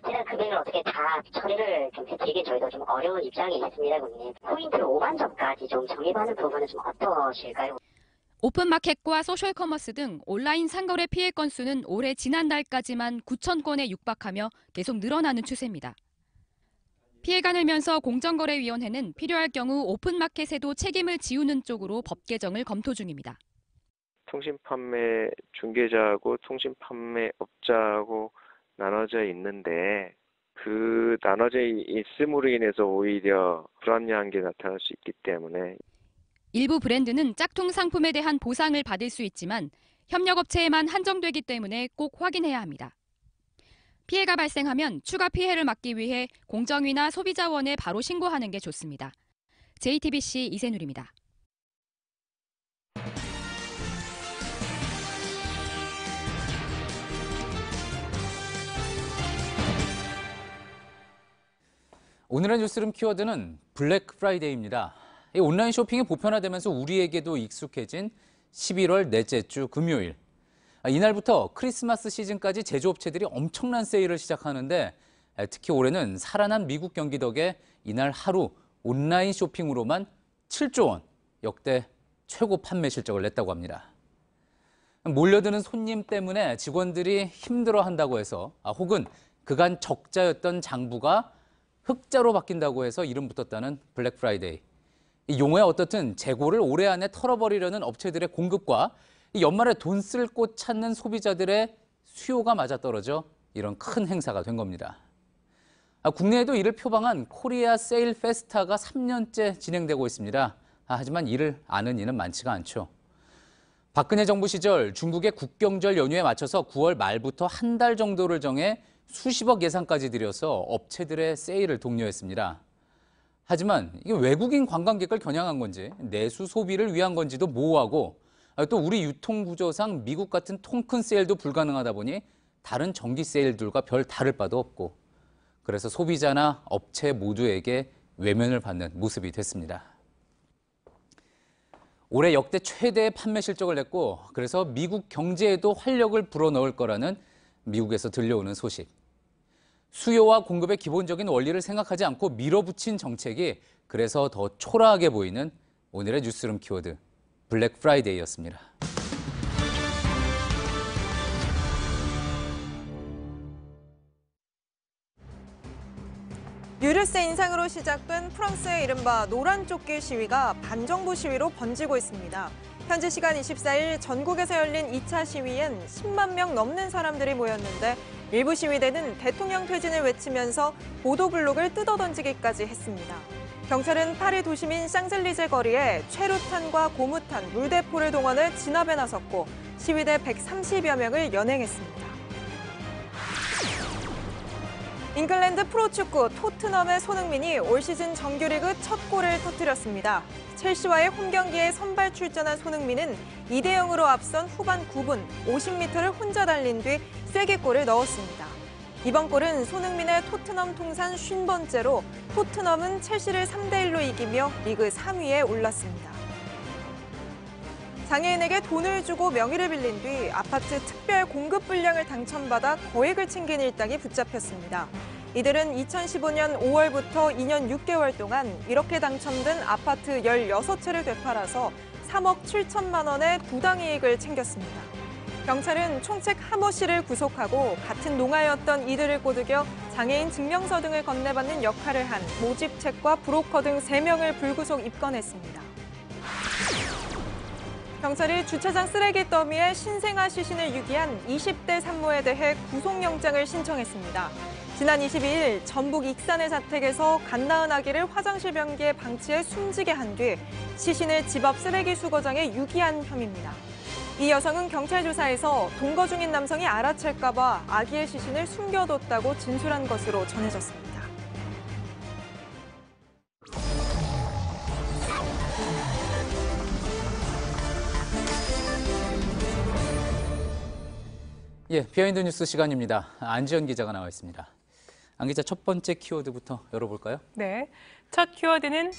해당 금액을 어떻게 다 처리를 좀 되게 저희도 좀 어려운 입장이 있습니다, 고객님. 포인트를 5만 점까지 좀 적립하는 부분은 좀 어떠실까요? 오픈마켓과 소셜커머스 등 온라인 상거래 피해 건수는 올해 지난달까지만 9천 건에 육박하며 계속 늘어나는 추세입니다. 피해가 늘면서 공정거래위원회는 필요할 경우 오픈마켓에도 책임을 지우는 쪽으로 법 개정을 검토 중입니다. 통신판매 중개자하고 통신판매업자하고 나눠져 있는데 그 나눠져 있음으로 인해서 오히려 불합리한 게 나타날 수 있기 때문에 일부 브랜드는 짝퉁 상품에 대한 보상을 받을 수 있지만 협력업체에만 한정되기 때문에 꼭 확인해야 합니다. 피해가 발생하면 추가 피해를 막기 위해 공정위나 소비자원에 바로 신고하는 게 좋습니다. JTBC 이세누리입니다. 오늘의 뉴스룸 키워드는 블랙 프라이데이입니다. 이 온라인 쇼핑이 보편화되면서 우리에게도 익숙해진 11월 넷째 주 금요일. 이날부터 크리스마스 시즌까지 제조업체들이 엄청난 세일을 시작하는데 특히 올해는 살아난 미국 경기 덕에 이날 하루 온라인 쇼핑으로만 7조 원, 역대 최고 판매 실적을 냈다고 합니다. 몰려드는 손님 때문에 직원들이 힘들어한다고 해서 혹은 그간 적자였던 장부가 흑자로 바뀐다고 해서 이름 붙었다는 블랙 프라이데이. 이 용어야 어떻든 재고를 올해 안에 털어버리려는 업체들의 공급과 이 연말에 돈 쓸 곳 찾는 소비자들의 수요가 맞아떨어져 이런 큰 행사가 된 겁니다. 국내에도 이를 표방한 코리아 세일 페스타가 3년째 진행되고 있습니다. 하지만 이를 아는 이는 많지가 않죠. 박근혜 정부 시절 중국의 국경절 연휴에 맞춰서 9월 말부터 한 달 정도를 정해 수십억 예산까지 들여서 업체들의 세일을 독려했습니다. 하지만 이게 외국인 관광객을 겨냥한 건지 내수 소비를 위한 건지도 모호하고 또 우리 유통 구조상 미국 같은 통 큰 세일도 불가능하다 보니 다른 정기 세일들과 별 다를 바도 없고 그래서 소비자나 업체 모두에게 외면을 받는 모습이 됐습니다. 올해 역대 최대의 판매 실적을 냈고 그래서 미국 경제에도 활력을 불어넣을 거라는 미국에서 들려오는 소식. 수요와 공급의 기본적인 원리를 생각하지 않고 밀어붙인 정책이 그래서 더 초라하게 보이는 오늘의 뉴스룸 키워드 블랙 프라이데이였습니다. 유류세 인상으로 시작된 프랑스의 이른바 노란 조끼 시위가 반정부 시위로 번지고 있습니다. 현지 시간 24일 전국에서 열린 2차 시위엔 10만 명 넘는 사람들이 모였는데 일부 시위대는 대통령 퇴진을 외치면서 보도블록을 뜯어던지기까지 했습니다. 경찰은 파리 도심인 샹젤리제 거리에 최루탄과 고무탄, 물대포를 동원해 진압에 나섰고 시위대 130여 명을 연행했습니다. 잉글랜드 프로축구 토트넘의 손흥민이 올 시즌 정규리그 첫 골을 터뜨렸습니다. 첼시와의 홈경기에 선발 출전한 손흥민은 2대0으로 앞선 후반 9분 50m를 혼자 달린 뒤 쐐기골을 넣었습니다. 이번 골은 손흥민의 토트넘 통산 50번째로 토트넘은 첼시를 3대1로 이기며 리그 3위에 올랐습니다. 장애인에게 돈을 주고 명의를 빌린 뒤 아파트 특별 공급 분량을 당첨받아 거액을 챙긴 일당이 붙잡혔습니다. 이들은 2015년 5월부터 2년 6개월 동안 이렇게 당첨된 아파트 16채를 되팔아서 3억 7천만 원의 부당이익을 챙겼습니다. 경찰은 총책 하모 씨를 구속하고 같은 농아였던 이들을 꼬드겨 장애인 증명서 등을 건네받는 역할을 한 모집책과 브로커 등 3명을 불구속 입건했습니다. 경찰이 주차장 쓰레기 더미에 신생아 시신을 유기한 20대 산모에 대해 구속영장을 신청했습니다. 지난 22일 전북 익산의 자택에서 갓 낳은 아기를 화장실 변기에 방치해 숨지게 한 뒤 시신을 집 앞 쓰레기 수거장에 유기한 혐의입니다. 이 여성은 경찰 조사에서 동거 중인 남성이 알아챌까 봐 아기의 시신을 숨겨뒀다고 진술한 것으로 전해졌습니다. 예, 비하인드 뉴스 시간입니다. 안지연 기자가 나와 있습니다. 안 기자, 첫 번째 키워드부터 열어볼까요? 네, 첫 키워드는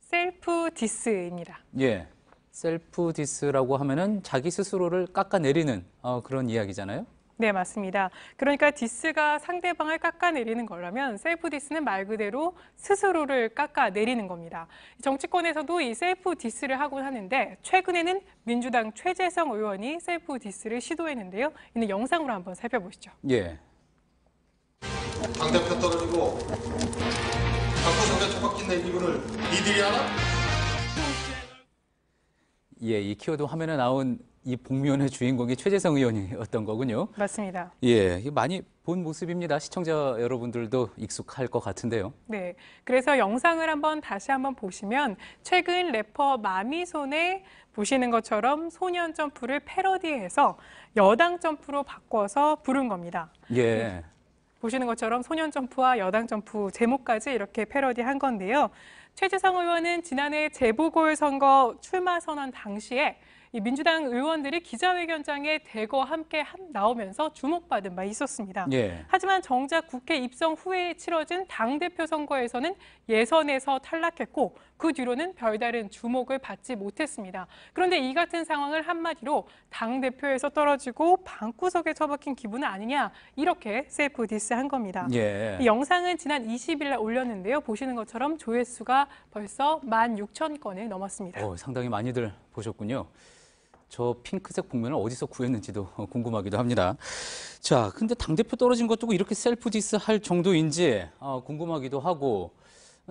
셀프 디스입니다. 예, 셀프 디스라고 하면은 자기 스스로를 깎아내리는 그런 이야기잖아요. 네, 맞습니다. 그러니까 디스가 상대방을 깎아내리는 거라면 셀프 디스는 말 그대로 스스로를 깎아내리는 겁니다. 정치권에서도 이 셀프 디스를 하곤 하는데 최근에는 민주당 최재성 의원이 셀프 디스를 시도했는데요. 이는 영상으로 한번 살펴보시죠. 예. 당대표 떨어지고 당구선대 초박진 내 기분을 니들이 알아? 예, 이 키워드 화면에 나온 이 복면의 주인공이 최재성 의원이었던 거군요. 맞습니다. 예, 많이 본 모습입니다. 시청자 여러분들도 익숙할 것 같은데요. 네, 그래서 영상을 다시 한번 보시면 최근 래퍼 마미손의 보시는 것처럼 소년 점프를 패러디해서 여당 점프로 바꿔서 부른 겁니다. 예. 보시는 것처럼 소년 점프와 여당 점프 제목까지 이렇게 패러디한 건데요. 최재성 의원은 지난해 재보궐선거 출마 선언 당시에 이 민주당 의원들이 기자회견장에 대거 함께 나오면서 주목받은 바 있었습니다. 예. 하지만 정작 국회 입성 후에 치러진 당대표 선거에서는 예선에서 탈락했고 그 뒤로는 별다른 주목을 받지 못했습니다. 그런데 이 같은 상황을 한마디로 당대표에서 떨어지고 방구석에 처박힌 기분은 아니냐 이렇게 셀프 디스한 겁니다. 예. 이 영상은 지난 20일 날 올렸는데요. 보시는 것처럼 조회수가 벌써 16,000건을 넘었습니다. 상당히 많이들 보셨군요. 저 핑크색 복면을 어디서 구했는지도 궁금하기도 합니다. 자, 근데 당대표 떨어진 것도 이렇게 셀프 디스 할 정도인지 궁금하기도 하고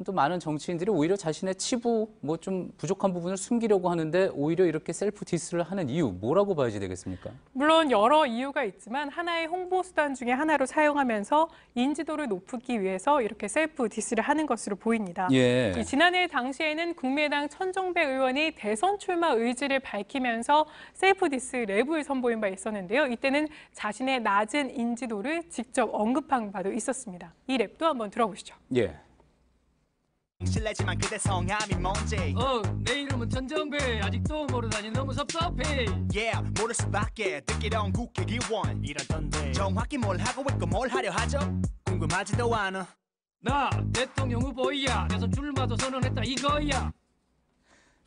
또 많은 정치인들이 오히려 자신의 치부, 뭐 좀 부족한 부분을 숨기려고 하는데 오히려 이렇게 셀프 디스를 하는 이유, 뭐라고 봐야지 되겠습니까? 물론 여러 이유가 있지만 하나의 홍보 수단 중에 하나로 사용하면서 인지도를 높이기 위해서 이렇게 셀프 디스를 하는 것으로 보입니다. 예. 지난해 당시에는 국민의당 천정배 의원이 대선 출마 의지를 밝히면서 셀프 디스 랩을 선보인 바 있었는데요. 이때는 자신의 낮은 인지도를 직접 언급한 바도 있었습니다. 이 랩도 한번 들어보시죠. 예. 실례지만 그대 성함이 뭔지 내 이름은 천정배. 아직도 모르다니 너무 섭섭해. Yeah, 모를 수밖에 듣기론 국회의원 이러던데 정확히 뭘 하고 있고 뭘 하려 하죠? 궁금하지도 않아. 나 대통령 후보야. 대선 출마도 선언했다 이거야.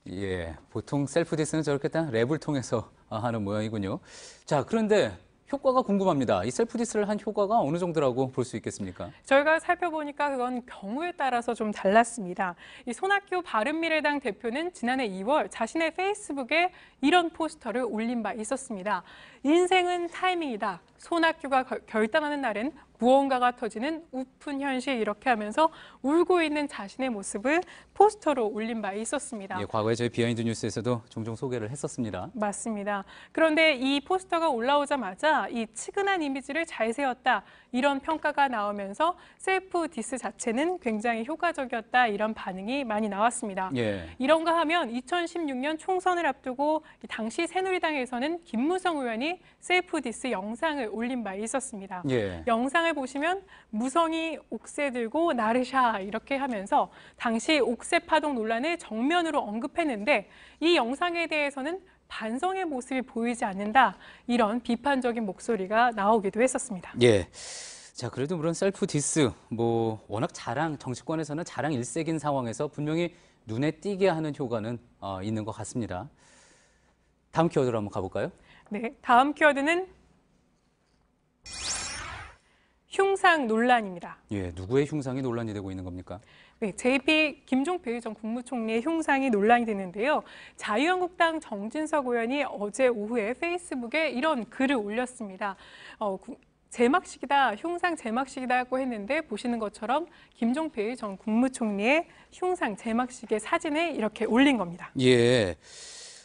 예, 보통 셀프 디스는 저렇게 딱 랩을 통해서 하는 모양이군요. 자, 그런데 효과가 궁금합니다. 이 셀프 디스를 한 효과가 어느 정도라고 볼 수 있겠습니까? 저희가 살펴보니까 그건 경우에 따라서 좀 달랐습니다. 이 손학규 바른미래당 대표는 지난해 2월 자신의 페이스북에 이런 포스터를 올린 바 있었습니다. 인생은 타이밍이다. 손학규가 결단하는 날엔 무언가가 터지는 우픈 현실, 이렇게 하면서 울고 있는 자신의 모습을 포스터로 올린 바 있었습니다. 예, 과거에 저희 비하인드 뉴스에서도 종종 소개를 했었습니다. 맞습니다. 그런데 이 포스터가 올라오자마자 이 측은한 이미지를 잘 세웠다, 이런 평가가 나오면서 셀프 디스 자체는 굉장히 효과적이었다, 이런 반응이 많이 나왔습니다. 예. 이런가 하면 2016년 총선을 앞두고 당시 새누리당에서는 김무성 의원이 셀프 디스 영상을 올린 바 있었습니다. 예. 영상을 보시면 무성이 옥새 들고 나르샤 이렇게 하면서 당시 옥새 파동 논란을 정면으로 언급했는데, 이 영상에 대해서는 반성의 모습이 보이지 않는다, 이런 비판적인 목소리가 나오기도 했었습니다. 예. 자, 그래도 물론 셀프 디스, 워낙 정치권에서는 자랑 일색인 상황에서 분명히 눈에 띄게 하는 효과는 있는 것 같습니다. 다음 키워드로 한번 가볼까요? 네, 다음 키워드는 흉상 논란입니다. 예, 누구의 흉상이 논란이 되고 있는 겁니까? 네, JP 김종필 전 국무총리의 흉상이 논란이 되는데요. 자유한국당 정진석 의원이 어제 오후에 페이스북에 이런 글을 올렸습니다. 제막식이다, 흉상 제막식이다고 했는데, 보시는 것처럼 김종필 전 국무총리의 흉상 제막식의 사진을 이렇게 올린 겁니다. 예.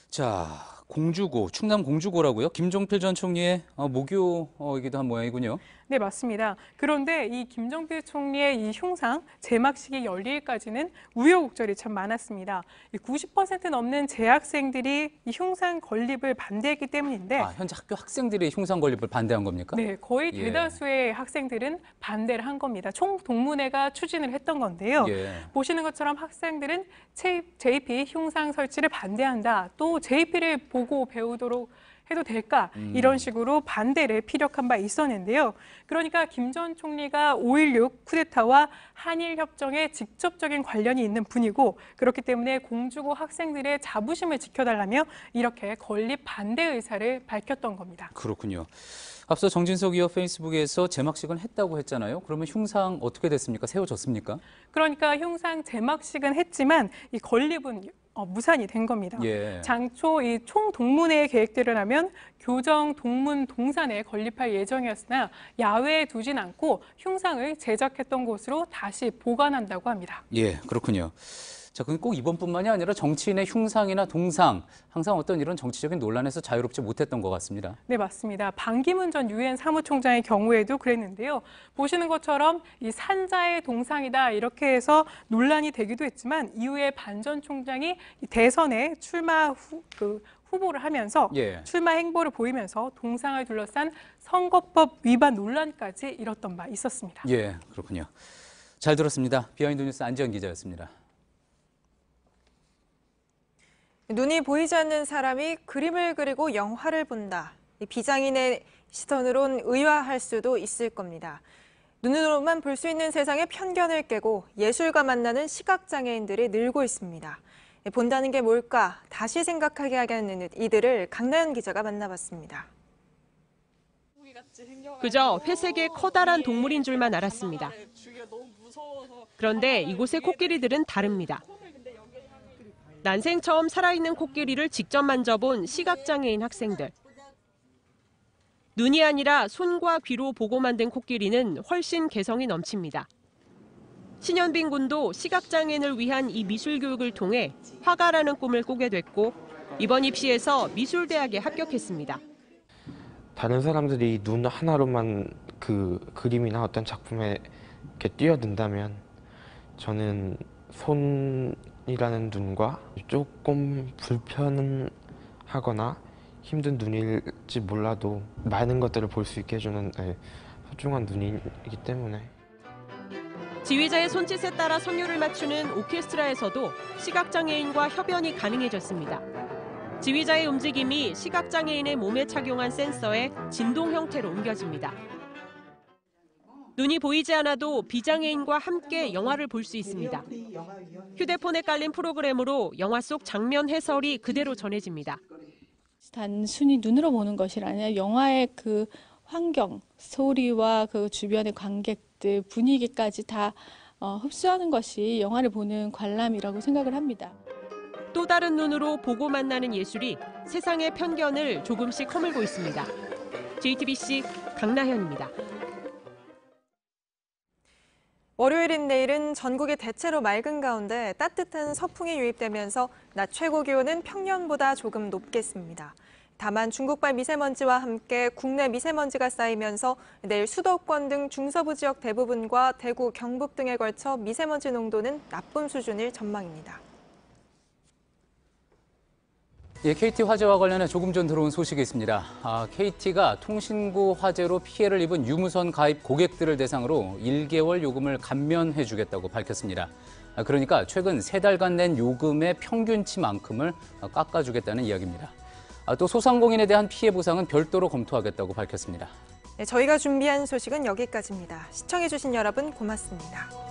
자, 공주고, 충남 공주고라고요? 김종필 전 총리의 모교이기도 한 모양이군요. 네, 맞습니다. 그런데 이 김종필 총리의 이 흉상 제막식이 열릴까지는 우여곡절이 참 많았습니다. 90% 넘는 재학생들이 이 흉상 건립을 반대했기 때문인데, 현재 학교 학생들이 흉상 건립을 반대한 겁니까? 네, 거의 대다수의 학생들은 반대를 한 겁니다. 총동문회가 추진을 했던 건데요. 예. 보시는 것처럼 학생들은 JP 흉상 설치를 반대한다, 또 JP를 보고 배우도록 해도 될까, 이런 식으로 반대를 피력한 바 있었는데요. 그러니까 김 전 총리가 5.16 쿠데타와 한일 협정에 직접적인 관련이 있는 분이고, 그렇기 때문에 공주고 학생들의 자부심을 지켜달라며 이렇게 건립 반대 의사를 밝혔던 겁니다. 그렇군요. 앞서 정진석 의원 페이스북에서 제막식은 했다고 했잖아요. 그러면 흉상 어떻게 됐습니까? 세워졌습니까? 그러니까 흉상 제막식은 했지만 이 건립은 무산이 된 겁니다. 예. 장초 이 총동문회의 계획대로 라면 교정 동문 동산에 건립할 예정이었으나 야외에 두진 않고 흉상을 제작했던 곳으로 다시 보관한다고 합니다. 예, 그렇군요. 자, 그건 꼭 이번뿐만이 아니라 정치인의 흉상이나 동상, 항상 어떤 이런 정치적인 논란에서 자유롭지 못했던 것 같습니다. 네, 맞습니다. 반기문 전 유엔 사무총장의 경우에도 그랬는데요. 보시는 것처럼 이 산자의 동상이다, 이렇게 해서 논란이 되기도 했지만, 이후에 반 전 총장이 대선에 출마 후보를 하면서 출마 행보를 보이면서 동상을 둘러싼 선거법 위반 논란까지 일었던 바 있었습니다. 예, 그렇군요. 잘 들었습니다. 비하인드 뉴스 안지연 기자였습니다. 눈이 보이지 않는 사람이 그림을 그리고 영화를 본다. 비장인의 시선으론 의아할 수도 있을 겁니다. 눈으로만 볼 수 있는 세상의 편견을 깨고 예술과 만나는 시각장애인들이 늘고 있습니다. 본다는 게 뭘까? 다시 생각하게 하는 이들을 강나연 기자가 만나봤습니다. 그저 회색의 커다란 동물인 줄만 알았습니다. 그런데 이곳의 코끼리들은 다릅니다. 난생 처음 살아있는 코끼리를 직접 만져본 시각장애인 학생들. 눈이 아니라 손과 귀로 보고 만든 코끼리는 훨씬 개성이 넘칩니다. 신현빈 군도 시각장애인을 위한 이 미술 교육을 통해 화가라는 꿈을 꾸게 됐고 이번 입시에서 미술대학에 합격했습니다. 다른 사람들이 눈 하나로만 그 그림이나 어떤 작품에 이렇게 뛰어든다면 저는 손이라는 눈과 조금 불편하거나 힘든 눈일지 몰라도 많은 것들을 볼 수 있게 해주는 소중한 눈이기 때문에. 지휘자의 손짓에 따라 선율을 맞추는 오케스트라에서도 시각장애인과 협연이 가능해졌습니다. 지휘자의 움직임이 시각장애인의 몸에 착용한 센서에 진동 형태로 옮겨집니다. 눈이 보이지 않아도 비장애인과 함께 영화를 볼 수 있습니다. 휴대폰에 깔린 프로그램으로 영화 속 장면 해설이 그대로 전해집니다. 단순히 눈으로 보는 것이 아니라 영화의 그 환경, 소리와 그 주변의 관객들, 분위기까지 다 흡수하는 것이 영화를 보는 관람이라고 생각을 합니다. 또 다른 눈으로 보고 만나는 예술이 세상의 편견을 조금씩 허물고 있습니다. JTBC 강나현입니다. 월요일인 내일은 전국이 대체로 맑은 가운데 따뜻한 서풍이 유입되면서 낮 최고 기온은 평년보다 조금 높겠습니다. 다만 중국발 미세먼지와 함께 국내 미세먼지가 쌓이면서 내일 수도권 등 중서부 지역 대부분과 대구, 경북 등에 걸쳐 미세먼지 농도는 나쁨 수준일 전망입니다. 예, KT 화재와 관련해 조금 전 들어온 소식이 있습니다. KT가 통신구 화재로 피해를 입은 유무선 가입 고객들을 대상으로 1개월 요금을 감면해주겠다고 밝혔습니다. 그러니까 최근 3달간 낸 요금의 평균치만큼을 깎아주겠다는 이야기입니다. 또 소상공인에 대한 피해 보상은 별도로 검토하겠다고 밝혔습니다. 네, 저희가 준비한 소식은 여기까지입니다. 시청해주신 여러분 고맙습니다.